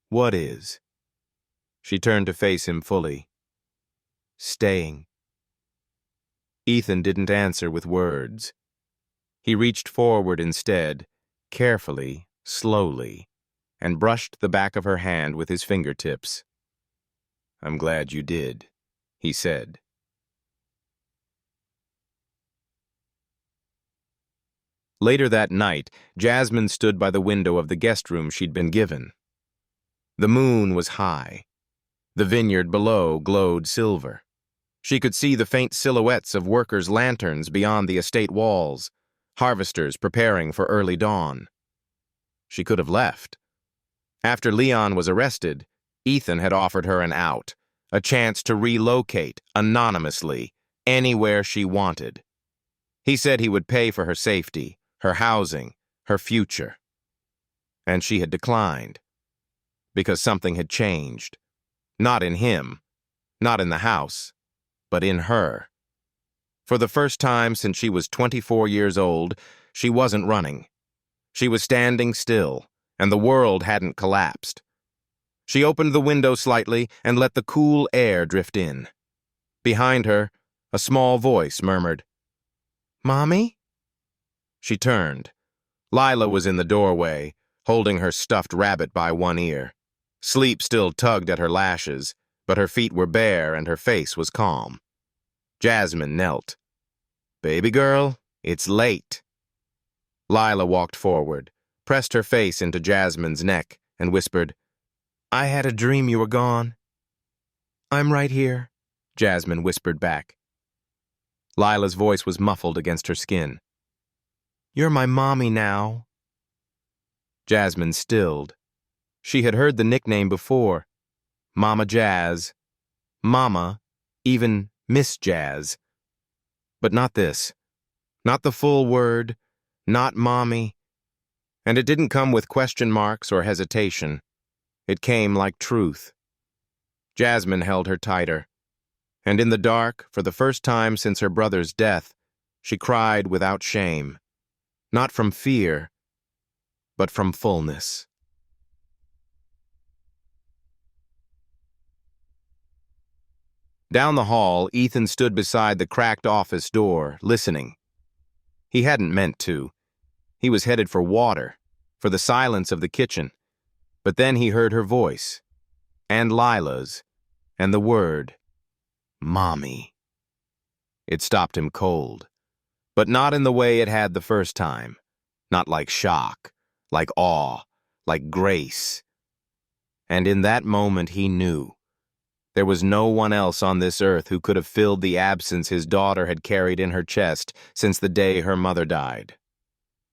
"What is?" She turned to face him fully. "Staying." Ethan didn't answer with words. He reached forward instead, carefully, slowly, and brushed the back of her hand with his fingertips. "I'm glad you did," he said. Later that night, Jasmine stood by the window of the guest room she'd been given. The moon was high. The vineyard below glowed silver. She could see the faint silhouettes of workers' lanterns beyond the estate walls, harvesters preparing for early dawn. She could have left. After Leon was arrested, Ethan had offered her an out, a chance to relocate anonymously anywhere she wanted. He said he would pay for her safety, her housing, her future. And she had declined, because something had changed. Not in him, not in the house, but in her. For the first time since she was 24 years old, she wasn't running. She was standing still, and the world hadn't collapsed. She opened the window slightly and let the cool air drift in. Behind her, a small voice murmured, "Mommy?" She turned. Lila was in the doorway, holding her stuffed rabbit by one ear. Sleep still tugged at her lashes, but her feet were bare and her face was calm. Jasmine knelt. "Baby girl, it's late." Lila walked forward, pressed her face into Jasmine's neck, and whispered, "I had a dream you were gone." "I'm right here," Jasmine whispered back. Lila's voice was muffled against her skin. "You're my mommy now." Jasmine stilled. She had heard the nickname before. Mama Jazz. Mama, even Miss Jazz. But not this. Not the full word. Not mommy. And it didn't come with question marks or hesitation. It came like truth. Jasmine held her tighter. And in the dark, for the first time since her brother's death, she cried without shame. Not from fear, but from fullness. Down the hall, Ethan stood beside the cracked office door, listening. He hadn't meant to. He was headed for water, for the silence of the kitchen. But then he heard her voice, and Lila's, and the word, "Mommy." It stopped him cold, but not in the way it had the first time. Not like shock, like awe, like grace. And in that moment he knew. There was no one else on this earth who could have filled the absence his daughter had carried in her chest since the day her mother died.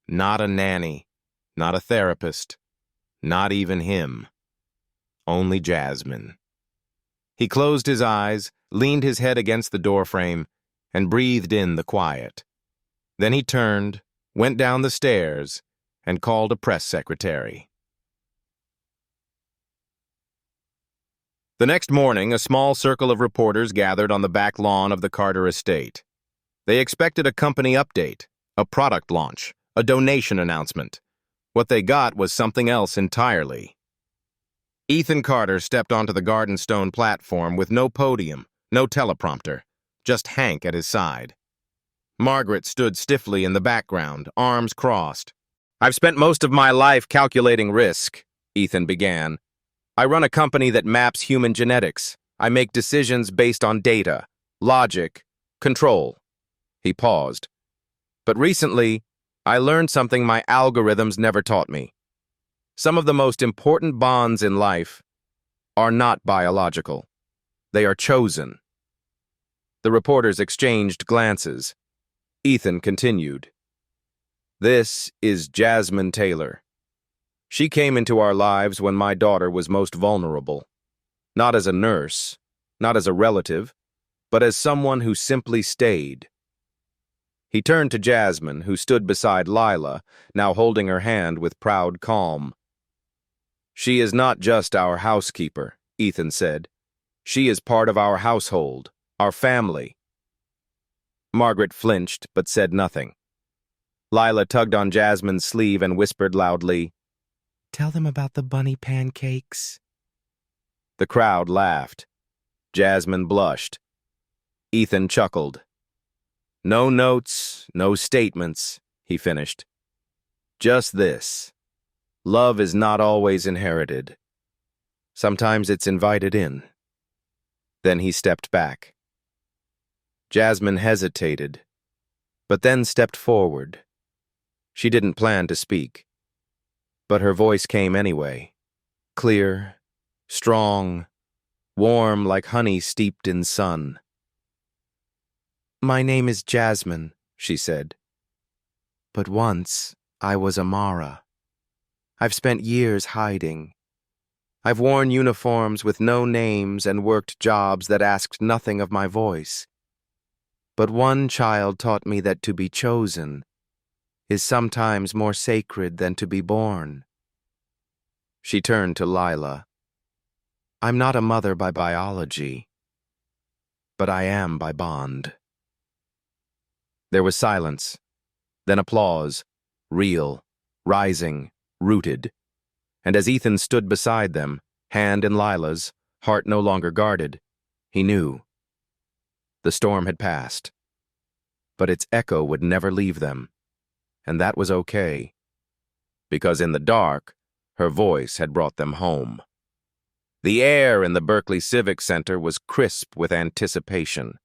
Not a nanny, not a therapist, not even him. Only Jasmine. He closed his eyes, leaned his head against the doorframe, and breathed in the quiet. Then he turned, went down the stairs, and called a press secretary. The next morning, a small circle of reporters gathered on the back lawn of the Carter estate. They expected a company update, a product launch, a donation announcement. What they got was something else entirely. Ethan Carter stepped onto the garden stone platform with no podium, no teleprompter, just Hank at his side. Margaret stood stiffly in the background, arms crossed. "I've spent most of my life calculating risk," Ethan began. "I run a company that maps human genetics. I make decisions based on data, logic, control." He paused. "But recently, I learned something my algorithms never taught me. Some of the most important bonds in life are not biological. They are chosen." The reporters exchanged glances. Ethan continued. "This is Jasmine Taylor. She came into our lives when my daughter was most vulnerable. Not as a nurse, not as a relative, but as someone who simply stayed." He turned to Jasmine, who stood beside Lila, now holding her hand with proud calm. "She is not just our housekeeper," Ethan said. "She is part of our household, our family." Margaret flinched, but said nothing. Lila tugged on Jasmine's sleeve and whispered loudly, "Tell them about the bunny pancakes." The crowd laughed. Jasmine blushed. Ethan chuckled. "No notes, no statements," he finished. "Just this. Love is not always inherited. Sometimes it's invited in." Then he stepped back. Jasmine hesitated, but then stepped forward. She didn't plan to speak, but her voice came anyway, clear, strong, warm like honey steeped in sun. "My name is Jasmine," she said. "But once I was Amara. I've spent years hiding.
I've worn uniforms with no names and worked jobs that asked nothing of my voice. But one child taught me that to be chosen is sometimes more sacred than to be born. She turned to Lila. I'm not a mother by biology, but I am by bond. There was silence, then applause, real, rising, rooted. And as Ethan stood beside them, hand in Lila's, heart no longer guarded, he knew. The storm had passed, but its echo would never leave them, and that was okay, because in the dark, her voice had brought them home. The air in the Berkeley Civic Center was crisp with anticipation.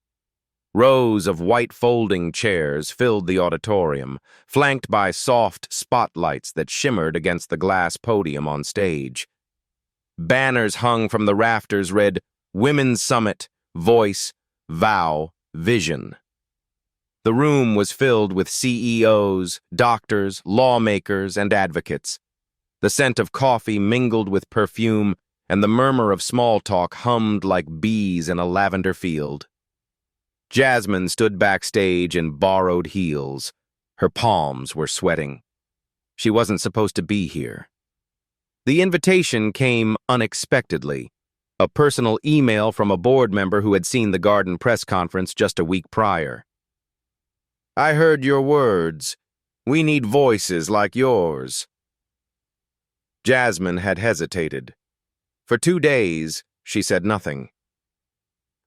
Rows of white folding chairs filled the auditorium, flanked by soft spotlights that shimmered against the glass podium on stage. Banners hung from the rafters read, Women's Summit, Voice, Vow, Vision. The room was filled with CEOs, doctors, lawmakers, and advocates. The scent of coffee mingled with perfume, and the murmur of small talk hummed like bees in a lavender field. Jasmine stood backstage in borrowed heels. Her palms were sweating. She wasn't supposed to be here. The invitation came unexpectedly. A personal email from a board member who had seen the Garden press conference just a week prior. I heard your words. We need voices like yours. Jasmine had hesitated. For 2 days, she said nothing.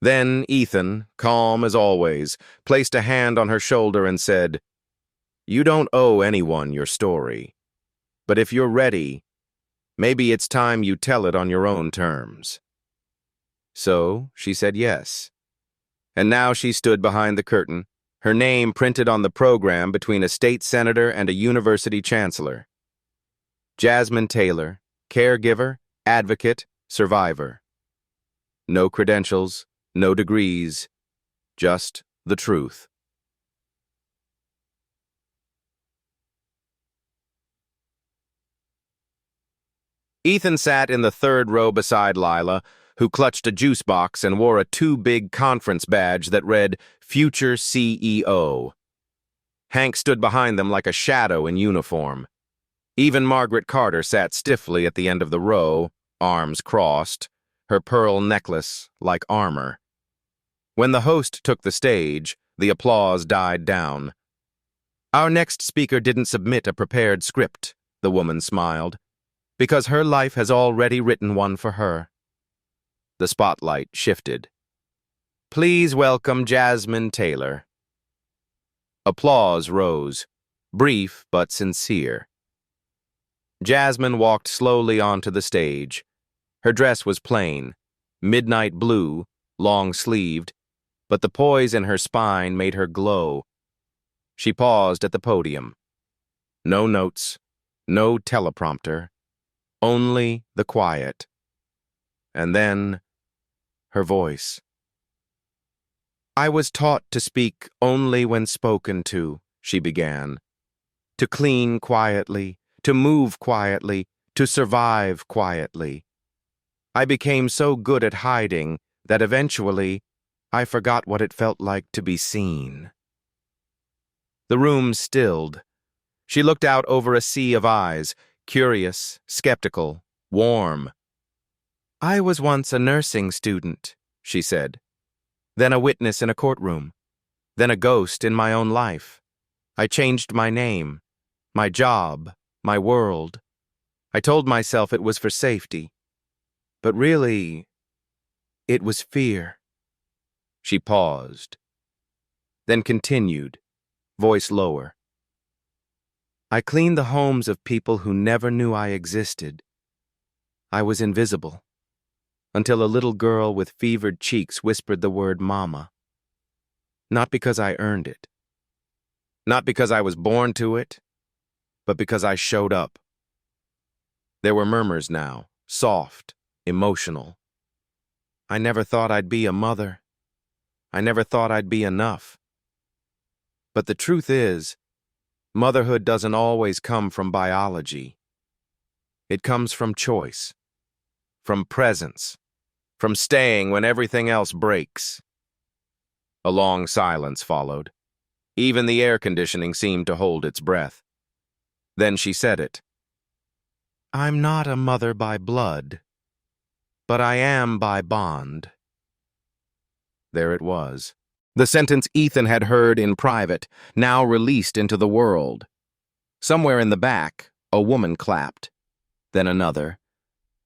Then Ethan, calm as always, placed a hand on her shoulder and said, You don't owe anyone your story. But if you're ready, maybe it's time you tell it on your own terms. So she said yes. And now she stood behind the curtain, her name printed on the program between a state senator and a university chancellor. Jasmine Taylor, caregiver, advocate, survivor. No credentials, no degrees, just the truth. Ethan sat in the third row beside Lila, who clutched a juice box and wore a too-big conference badge that read, Future CEO. Hank stood behind them like a shadow in uniform. Even Margaret Carter sat stiffly at the end of the row, arms crossed, her pearl necklace like armor. When the host took the stage, the applause died down. Our next speaker didn't submit a prepared script, the woman smiled, because her life has already written one for her. The spotlight shifted. Please welcome Jasmine Taylor. Applause rose, brief but sincere. Jasmine walked slowly onto the stage. Her dress was plain, midnight blue, long-sleeved, but the poise in her spine made her glow. She paused at the podium. No notes, no teleprompter, only the quiet. And then, her voice. I was taught to speak only when spoken to, she began. To clean quietly, to move quietly, to survive quietly. I became so good at hiding that eventually I forgot what it felt like to be seen. The room stilled. She looked out over a sea of eyes, curious, skeptical, warm. I was once a nursing student, she said. Then a witness in a courtroom. Then a ghost in my own life. I changed my name, my job, my world. I told myself it was for safety. But really, it was fear. She paused, then continued, voice lower. I cleaned the homes of people who never knew I existed. I was invisible, until a little girl with fevered cheeks whispered the word Mama. Not because I earned it. Not because I was born to it, but because I showed up. There were murmurs now, soft, emotional. I never thought I'd be a mother. I never thought I'd be enough. But the truth is, motherhood doesn't always come from biology. It comes from choice,
from presence, from staying when everything else breaks. A long silence followed. Even the air conditioning seemed to hold its breath. Then she said it. "I'm not a mother by blood, but I am by bond." There it was. The sentence Ethan had heard in private, now released into the world. Somewhere in the back, a woman clapped. Then another.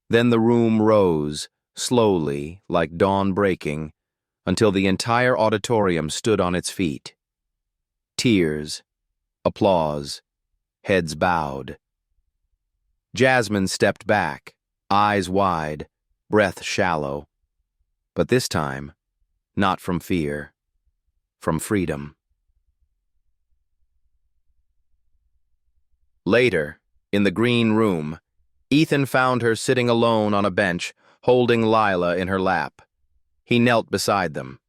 Then the room rose, slowly, like dawn breaking, until the entire auditorium stood on its feet. Tears, applause, heads bowed. Jasmine stepped back, eyes wide, breath shallow. But this time, not from fear, from freedom. Later, in the green room, Ethan found her sitting alone on a bench, holding Lila in her lap. He knelt beside them.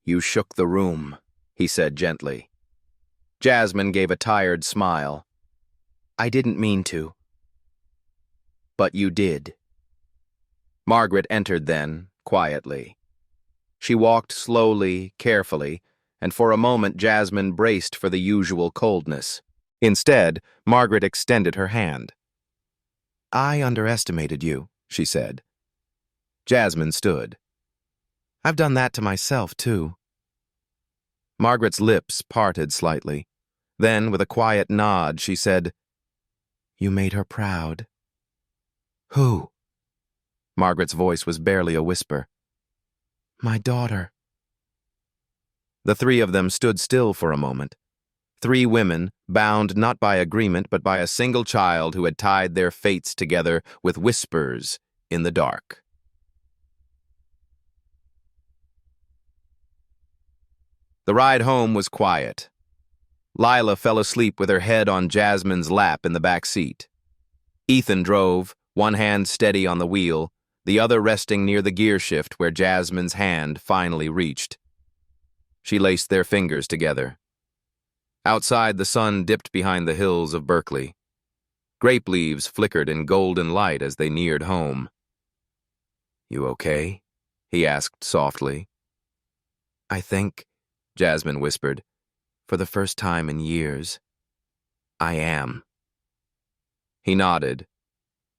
"You shook the room," he said gently. Jasmine gave a tired smile. "I didn't mean to." "But you did." Margaret entered then, quietly. She walked slowly, carefully, and for a moment Jasmine braced for the usual coldness. Instead, Margaret extended her hand. "I underestimated you," she said. Jasmine stood. "I've done that to myself, too." Margaret's lips parted slightly. Then, with a quiet nod, she said, "You made her proud." "Who?" Margaret's voice was barely a whisper. "My daughter." The three of them stood still for a moment. Three women, bound not by agreement but by a single child who had tied their fates together with whispers in the dark. The ride home was quiet. Lila fell asleep with her head on Jasmine's lap in the back seat. Ethan drove, one hand steady on the wheel, the other resting near the gear shift where Jasmine's hand finally reached. She laced their fingers together. Outside, the sun dipped behind the hills of Berkeley. Grape leaves flickered in golden light as they neared home. "You okay?" he asked softly. "I think," Jasmine whispered, "for the first time in years, I am." He nodded,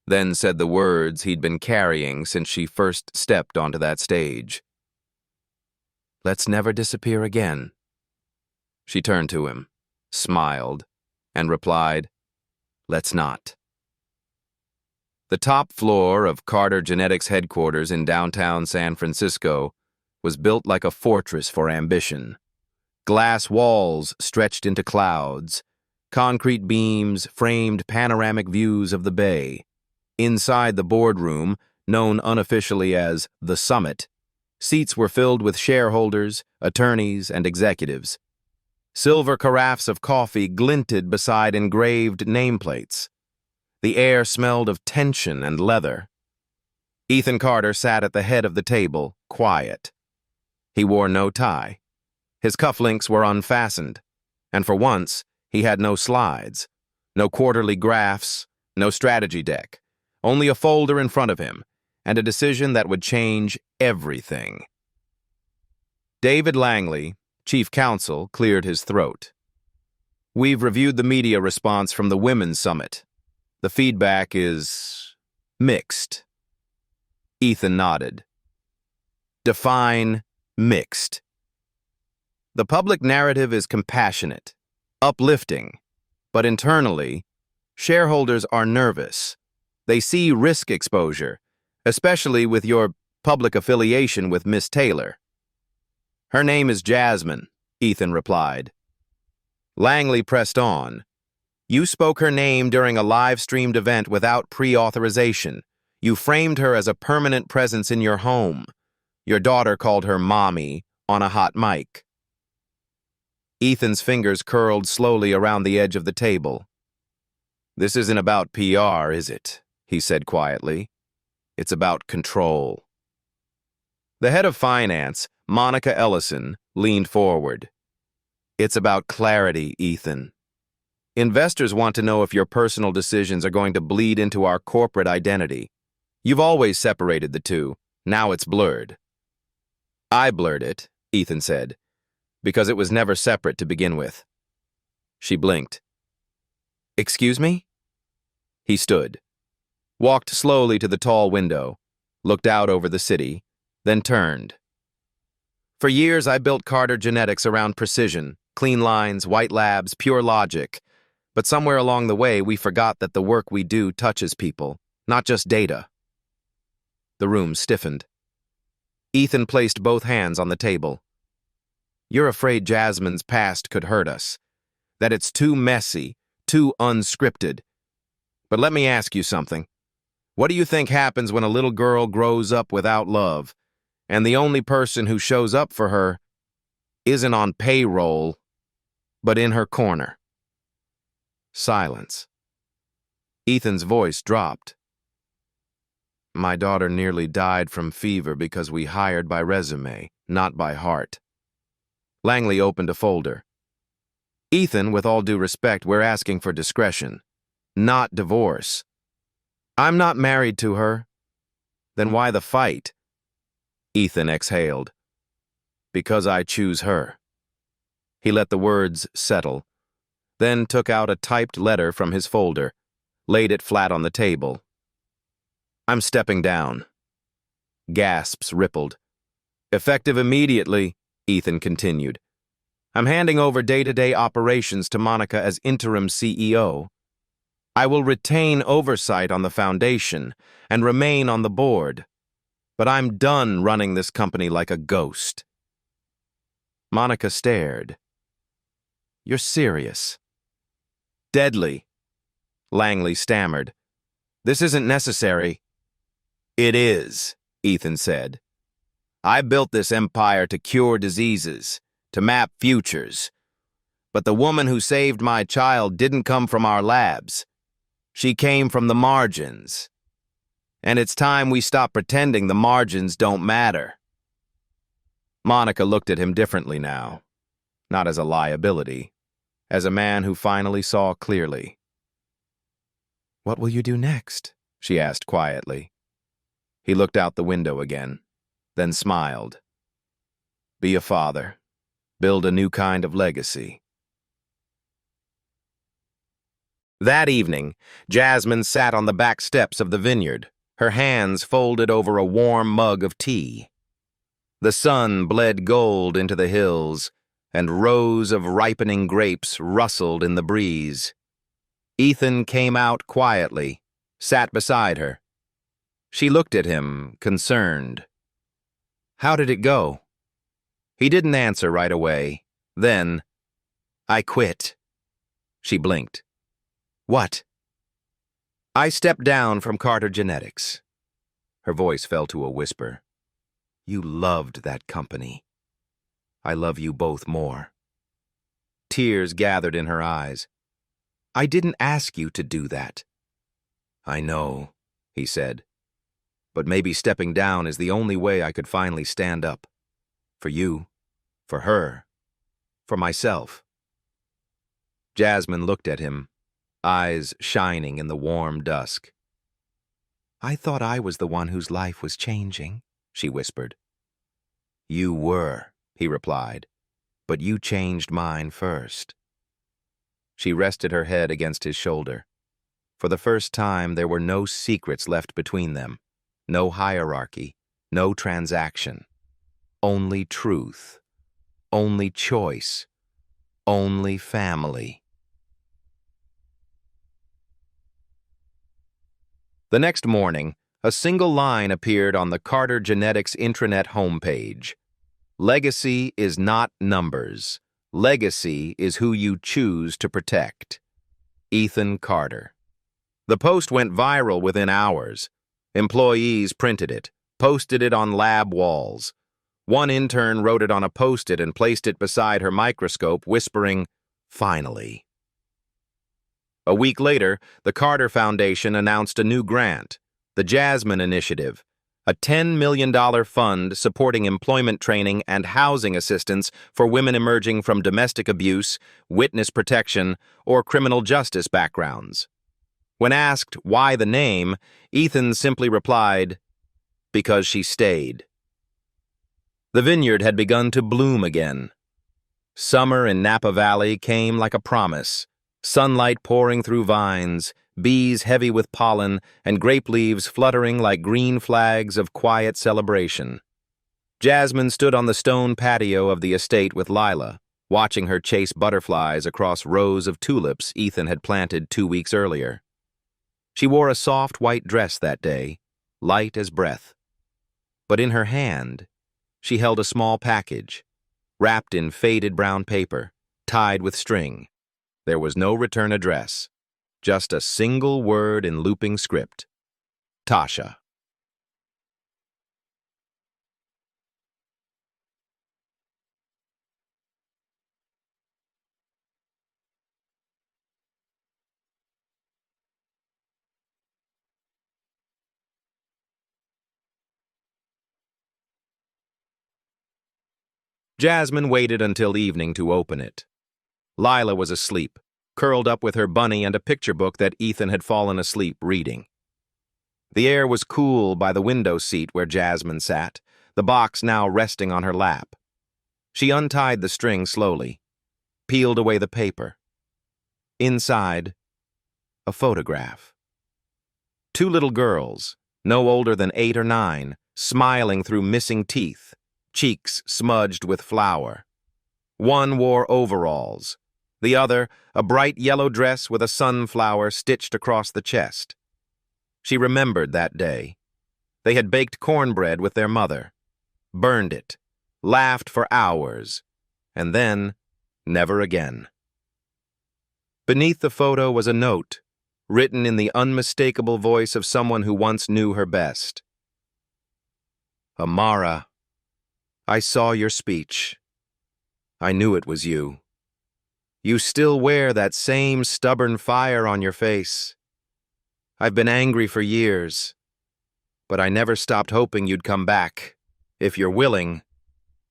then said the words he'd been carrying since she first stepped onto that stage. "Let's never disappear again." She turned to him, smiled, and replied, "Let's not." The top floor of Carter Genetics headquarters in downtown San Francisco was built like a fortress for ambition. Glass walls stretched into clouds. Concrete beams framed panoramic views of the bay. Inside the boardroom, known unofficially as the Summit, seats were filled with shareholders, attorneys, and executives. Silver carafes of coffee glinted beside engraved nameplates. The air smelled of tension and leather. Ethan Carter sat at the head of the table, quiet. He wore no tie. His cufflinks were unfastened, and for once, he had no slides, no quarterly graphs, no strategy deck, only a folder in front of him, and a decision that would change everything. David Langley, chief counsel, cleared his throat. "We've reviewed the media response from the Women's Summit. The feedback is mixed." Ethan nodded. "Define mixed." "The public narrative is compassionate, uplifting, but internally, shareholders are nervous. They see risk exposure, especially with your public affiliation with Miss Taylor." "Her name is Jasmine," Ethan replied. Langley pressed on. "You spoke her name during a live-streamed event without pre-authorization. You framed her as a permanent presence in your home. Your daughter called her Mommy on a hot mic." Ethan's fingers curled slowly around the edge of the table. "This isn't about PR, is it?" he said quietly. "It's about control." The head of finance, Monica Ellison, leaned forward. "It's about clarity, Ethan. Investors want to know if your personal decisions are going to bleed into our corporate identity. You've always separated the two. Now it's blurred. I blurred it, Ethan said, because it was never separate to begin with. She blinked. Excuse me? He stood, walked slowly to the tall window, looked out over the city, then turned. For years, I built Carter Genetics around precision, clean lines, white labs, pure logic. But somewhere along the way, we forgot that the work we do touches people, not just data. The room stiffened. Ethan placed both hands on the table. You're afraid Jasmine's past could hurt us, that it's too messy, too unscripted. But let me ask you something. What do you think happens when a little girl grows up without love, and the only person who shows up for her isn't on payroll, but in her corner? Silence. Ethan's voice dropped. My daughter nearly died from fever because we hired by resume, not by heart. Langley opened a folder. Ethan, with all due respect, we're asking for discretion, not divorce. I'm not married to her. Then why the fight? Ethan exhaled. Because I choose her. He let the words settle, then took out a typed letter from his folder, laid it flat on the table. I'm stepping down. Gasps rippled. Effective immediately, Ethan continued. I'm handing over day-to-day operations to Monica as interim CEO. I will retain oversight on the foundation and remain on the board, but I'm done running this company like a ghost. Monica stared. You're serious? Deadly, Langley stammered. This isn't necessary. It is, Ethan said. I built this empire to cure diseases, to map futures. But the woman who saved my child didn't come from our labs. She came from the margins. And it's time we stop pretending the margins don't matter. Monica looked at him differently now, not as a liability, as a man who finally saw clearly. What will you do next? She asked quietly. He looked out the window again, then smiled. Be a father. Build a new kind of legacy. That evening, Jasmine sat on the back steps of the vineyard, her hands folded over a warm mug of tea. The sun bled gold into the hills, and rows of ripening grapes rustled in the breeze. Ethan came out quietly, sat beside her. She looked at him, concerned. How did it go? He didn't answer right away. Then, I quit. She blinked. What? I stepped down from Carter Genetics. Her voice fell to a whisper. You loved that company. I love you both more. Tears gathered in her eyes. I didn't ask you to do that. I know, he said. But maybe stepping down is the only way I could finally stand up. For you, for her, for myself. Jasmine looked at him, eyes shining in the warm dusk. I thought I was the one whose life was changing, she whispered. You were, he replied, but you changed mine first. She rested her head against his shoulder. For the first time, there were no secrets left between them. No hierarchy, no transaction. Only truth, only choice, only family. The next morning, a single line appeared on the Carter Genetics intranet homepage. Legacy is not numbers. Legacy is who you choose to protect. Ethan Carter. The post went viral within hours. Employees printed it, posted it on lab walls. One intern wrote it on a Post-it and placed it beside her microscope, whispering, finally. A week later, the Carter Foundation announced a new grant, the Jasmine Initiative, a $10 million fund supporting employment training and housing assistance for women emerging from domestic abuse, witness protection, or criminal justice backgrounds. When asked why the name, Ethan simply replied, "Because she stayed." The vineyard had begun to bloom again. Summer in Napa Valley came like a promise, sunlight pouring through vines, bees heavy with pollen, and grape leaves fluttering like green flags of quiet celebration. Jasmine stood on the stone patio of the estate with Lila, watching her chase butterflies across rows of tulips Ethan had planted 2 weeks earlier. She wore a soft white dress that day, light as breath. But in her hand, she held a small package, wrapped in faded brown paper, tied with string. There was no return address, just a single word in looping script. Tasha. Jasmine waited until evening to open it. Lila was asleep, curled up with her bunny and a picture book that Ethan had fallen asleep reading. The air was cool by the window seat where Jasmine sat, the box now resting on her lap. She untied the string slowly, peeled away the paper. Inside, a photograph. 2 little girls, no older than 8 or 9, smiling through missing teeth, cheeks smudged with flour. One wore overalls, the other a bright yellow dress with a sunflower stitched across the chest. She remembered that day. They had baked cornbread with their mother, burned it, laughed for hours, and then never again. Beneath the photo was a note, written in the unmistakable voice of someone who once knew her best. Amara, I saw your speech. I knew it was you. You still wear that same stubborn fire on your face. I've been angry for years, but I never stopped hoping you'd come back. If you're willing,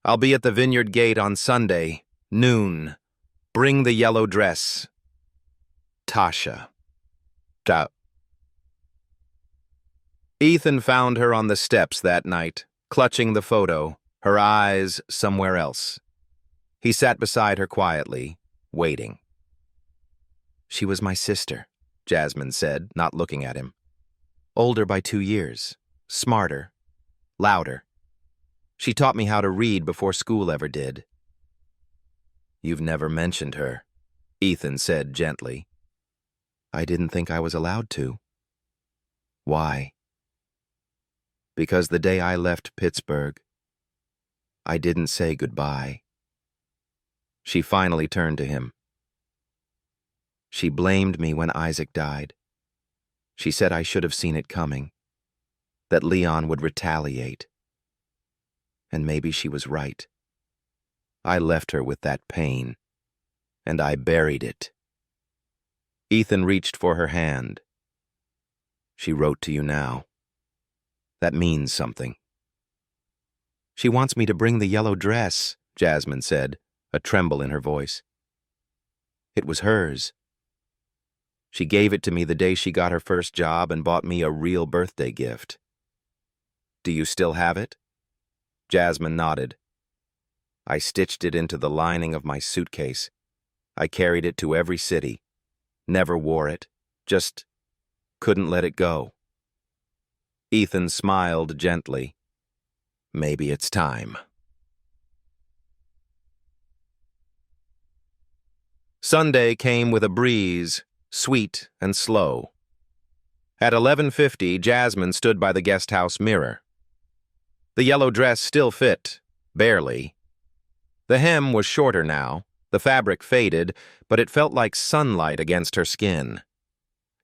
I'll be at the vineyard gate on Sunday, noon. Bring the yellow dress. Tasha. Ethan found her on the steps that night, clutching the photo, her eyes somewhere else. He sat beside her quietly, waiting. She was my sister, Jasmine said, not looking at him. Older by 2 years, smarter, louder. She taught me how to read before school ever did. You've never mentioned her, Ethan said gently. I didn't think I was allowed to. Why? Because the day I left Pittsburgh, I didn't say goodbye. She finally turned to him. She blamed me when Isaac died. She said I should have seen it coming, that Leon would retaliate. And maybe she was right. I left her with that pain, and I buried it. Ethan reached for her hand. She wrote to you now. That means something. She wants me to bring the yellow dress, Jasmine said, a tremble in her voice. It was hers. She gave it to me the day she got her first job and bought me a real birthday gift. Do you still have it? Jasmine nodded. I stitched it into the lining of my suitcase. I carried it to every city. Never wore it. Just couldn't let it go. Ethan smiled gently. Maybe it's time. Sunday came with a breeze, sweet and slow. At 11:50, Jasmine stood by the guest house mirror. The yellow dress still fit, barely. The hem was shorter now, the fabric faded, but it felt like sunlight against her skin.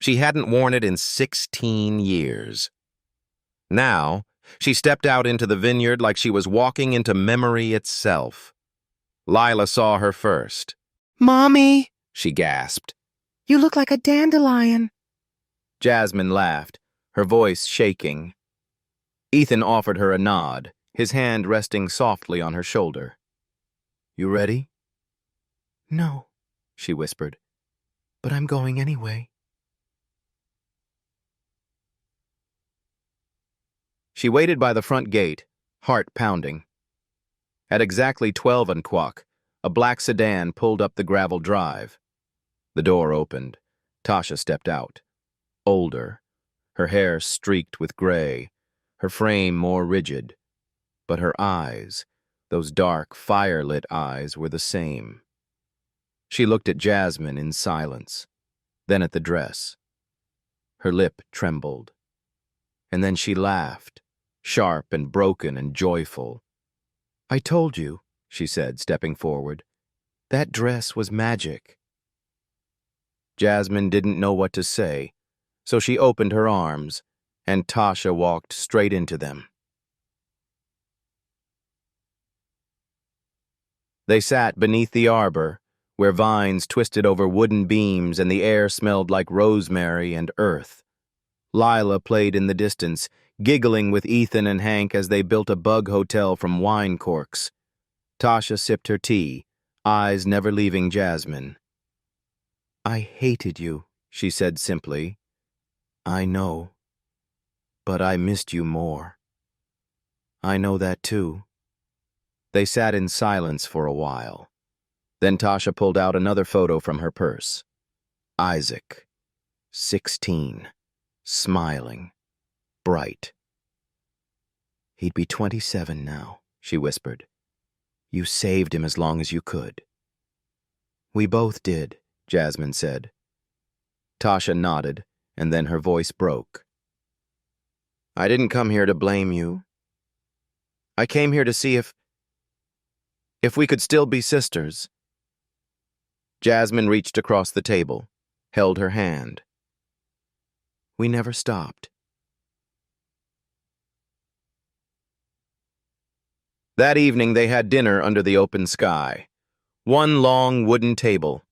She hadn't worn it in 16 years. Now, she stepped out into the vineyard like she was walking into memory itself. Lila saw her first.
Mommy,
She gasped.
you look like a dandelion.
Jasmine laughed, her voice shaking. Ethan offered her a nod, his hand resting softly on her shoulder. You ready?
No, she whispered, but I'm going anyway. She waited by the front gate, heart pounding. At exactly 12 o'clock, a black sedan pulled up the gravel drive. The door opened. Tasha stepped out. Older, her hair streaked with gray, her frame more rigid. But her eyes, those dark, fire-lit eyes, were the same. She looked at Jasmine in silence, then at the dress. Her lip trembled. And then she laughed, sharp and broken and joyful. "I told you," she said, stepping forward. "That dress was magic." Jasmine didn't know what to say, so she opened her arms, and Tasha walked straight into them. They sat beneath the arbor, where vines twisted over wooden beams and the air smelled like rosemary and earth. Lila played in the distance, giggling with Ethan and Hank as they built a bug hotel from wine corks. Tasha sipped her tea, eyes never leaving Jasmine. "I hated you," she said simply. "I know. But I missed you more." "I know that too." They sat in silence for a while. Then Tasha pulled out another photo from her purse. Isaac, 16, smiling, bright. "He'd be 27 now," she whispered. "You saved him as long as you could." "We both did," Jasmine said. Tasha nodded, and then her voice broke. "I didn't come here to blame you. I came here to see if we could still be sisters." Jasmine reached across the table, held her hand. "We never stopped." That evening they had dinner under the open sky. One long wooden table,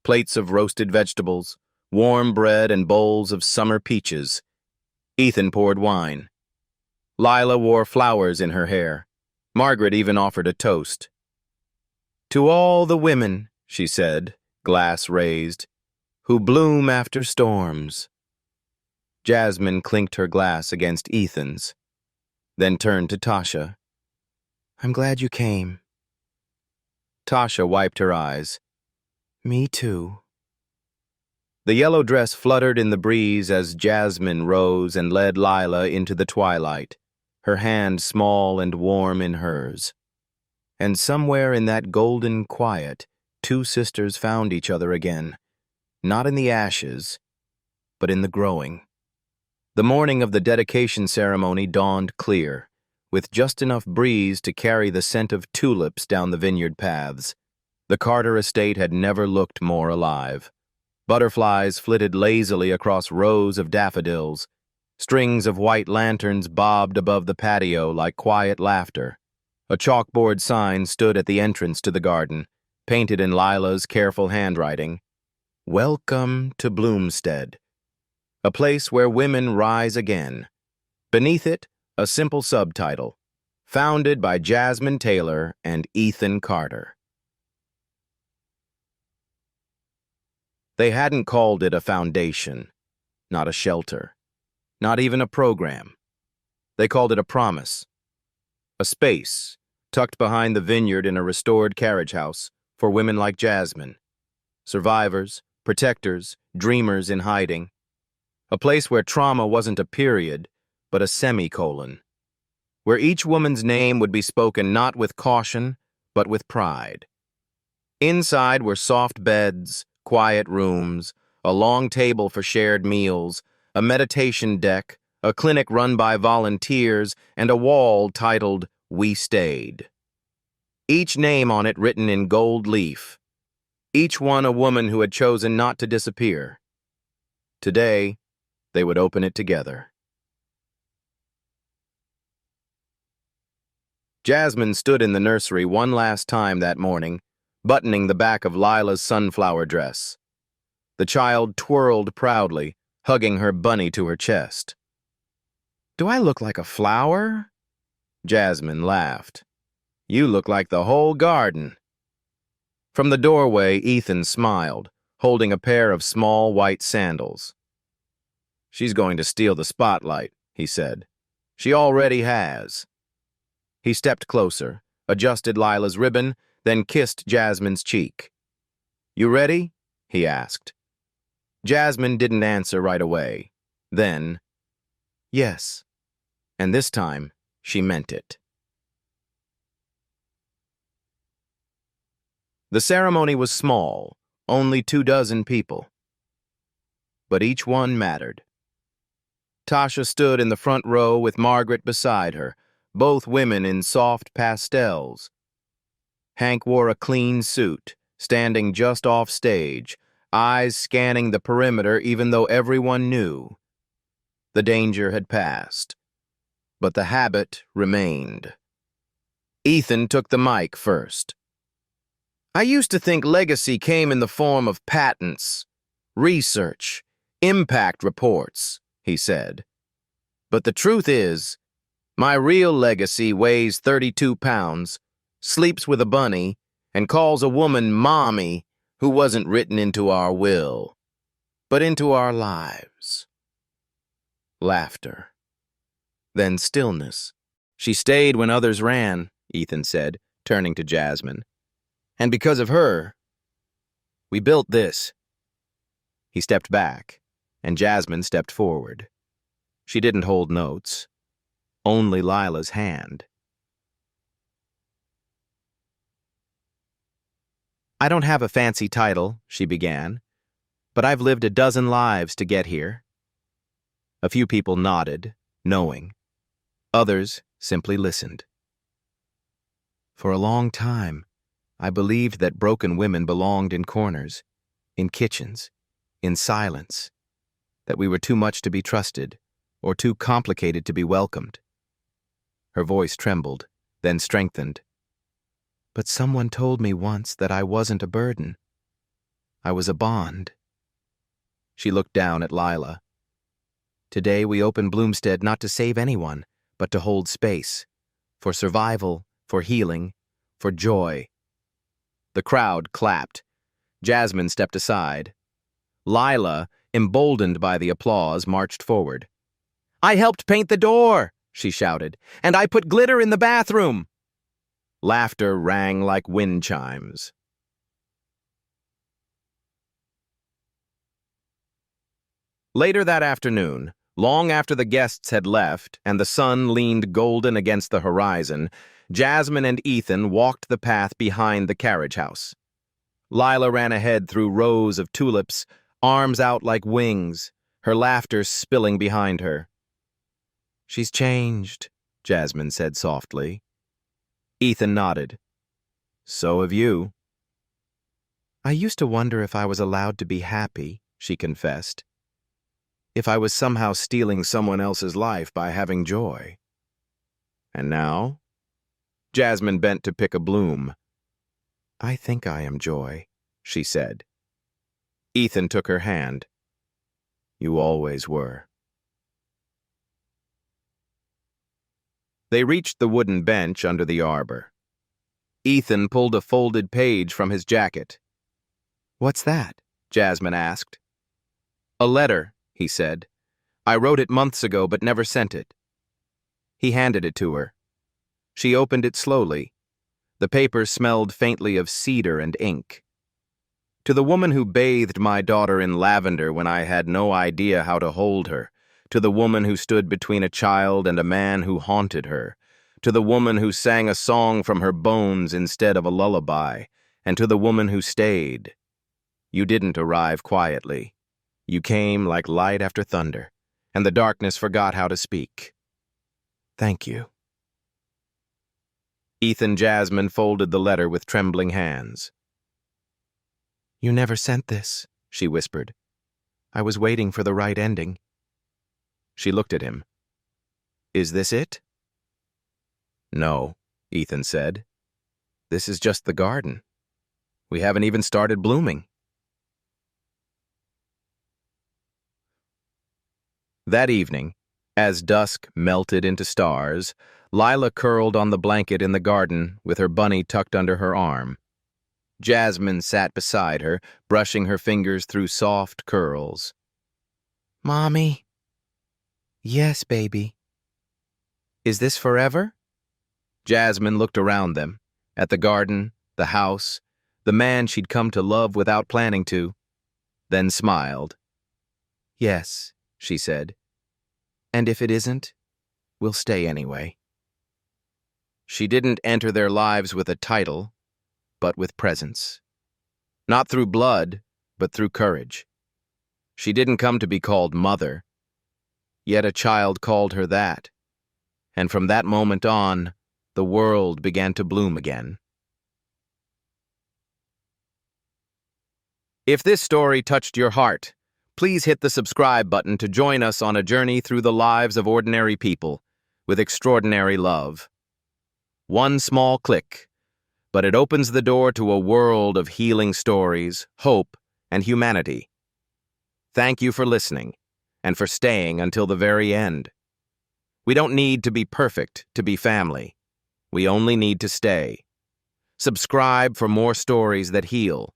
plates of roasted vegetables, warm bread and bowls of summer peaches. Ethan poured wine. Lila wore flowers in her hair. Margaret even offered a toast. "To all the women," she said, glass raised, "who bloom after storms." Jasmine clinked her glass against Ethan's, then turned to Tasha. "I'm glad you came." Tasha wiped her eyes. "Me too." The yellow dress fluttered in the breeze as Jasmine rose and led Lila into the twilight, her hand small and warm in hers. And somewhere in that golden quiet, two sisters found each other again, not in the ashes, but in the growing. The morning of the dedication ceremony dawned clear, with just enough breeze to carry the scent of tulips down the vineyard paths. The Carter estate had never looked more alive. Butterflies flitted lazily across rows of daffodils. Strings of white lanterns bobbed above the patio like quiet laughter. A chalkboard sign stood at the entrance to the garden, painted in Lila's careful handwriting. "Welcome to Bloomstead, a place where women rise again." Beneath it, a simple subtitle, "Founded by Jasmine Taylor and Ethan Carter." They hadn't called it a foundation, not a shelter, not even a program. They called it a promise, a space tucked behind the vineyard in a restored carriage house for women like Jasmine, survivors, protectors, dreamers in hiding. A place where trauma wasn't a period, but a semicolon, where each woman's name would be spoken not with caution, but with pride. Inside were soft beds, quiet rooms, a long table for shared meals, a meditation deck, a clinic run by volunteers, and a wall titled "We Stayed." Each name on it written in gold leaf. Each one a woman who had chosen not to disappear. Today, they would open it together. Jasmine stood in the nursery one last time that morning, buttoning the back of Lila's sunflower dress. The child twirled proudly, hugging her bunny to her chest. "Do I look like a flower?" Jasmine laughed. "You look like the whole garden." From the doorway, Ethan smiled, holding a pair of small white sandals. "She's going to steal the spotlight," he said.
She already has. He stepped closer, adjusted Lila's ribbon, then kissed Jasmine's cheek. You ready? He asked. Jasmine didn't answer right away. Then, yes. And this time, she meant it. The ceremony was small, only 24 people. But each one mattered. Tasha stood in the front row with Margaret beside her, both women in soft pastels. Hank wore a clean suit, standing just off stage, eyes scanning the perimeter even though everyone knew. The danger had passed, but the habit remained. Ethan took the mic first. I used to think legacy came in the form of patents, research, impact reports, he said. But the truth is, my real legacy weighs 32 pounds, sleeps with a bunny, and calls a woman mommy who wasn't written into our will, but into our lives. Laughter. Then stillness. She stayed when others ran, Ethan said, turning to Jasmine. And because of her, we built this. He stepped back, and Jasmine stepped forward. She didn't hold notes, only Lila's hand. I don't have a fancy title, she began, but I've lived a dozen lives to get here. A few people nodded, knowing. Others simply listened. For a long time, I believed that broken women belonged in corners, in kitchens, in silence, that we were too much to be trusted or too complicated to be welcomed. Her voice trembled, then strengthened. But someone told me once that I wasn't a burden. I was a bond. She looked down at Lila. Today we open Bloomstead not to save anyone, but to hold space, for survival, for healing, for joy. The crowd clapped. Jasmine stepped aside. Lila, emboldened by the applause, marched forward. I helped paint the door, she shouted, and I put glitter in the bathroom. Laughter rang like wind chimes. Later that afternoon, long after the guests had left and the sun leaned golden against the horizon, Jasmine and Ethan walked the path behind the carriage house. Lila ran ahead through rows of tulips, arms out like wings, her laughter spilling behind her. She's changed, Jasmine said softly. Ethan nodded. So have you. I used to wonder if I was allowed to be happy, she confessed. If I was somehow stealing someone else's life by having joy. And now? Jasmine bent to pick a bloom. I think I am joy, she said. Ethan took her hand. You always were. They reached the wooden bench under the arbor. Ethan pulled a folded page from his jacket. What's that? Jasmine asked. A letter, he said. I wrote it months ago but never sent it. He handed it to her. She opened it slowly. The paper smelled faintly of cedar and ink. To the woman who bathed my daughter in lavender when I had no idea how to hold her, to the woman who stood between a child and a man who haunted her, to the woman who sang a song from her bones instead of a lullaby, and to the woman who stayed. You didn't arrive quietly. You came like light after thunder, and the darkness forgot how to speak. Thank you. Ethan Jasmine folded the letter with trembling hands. You never sent this, she whispered. I was waiting for the right ending. She looked at him. Is this it? No, Ethan said. This is just the garden. We haven't even started blooming. That evening, as dusk melted into stars, Lila curled on the blanket in the garden with her bunny tucked under her arm. Jasmine sat beside her, brushing her fingers through soft curls. Mommy. Yes, baby.
Is this forever?
Jasmine looked around them, at the garden, the house, the man she'd come to love without planning to, then smiled.
Yes, she said. And if it isn't, we'll stay anyway.
She didn't enter their lives with a title, but with presence. Not through blood, but through courage. She didn't come to be called mother, yet a child called her that. And from that moment on, the world began to bloom again. If this story touched your heart, please hit the subscribe button to join us on a journey through the lives of ordinary people with extraordinary love. One small click, but it opens the door to a world of healing stories, hope, and humanity. Thank you for listening and for staying until the very end. We don't need to be perfect to be family. We only need to stay. Subscribe for more stories that heal,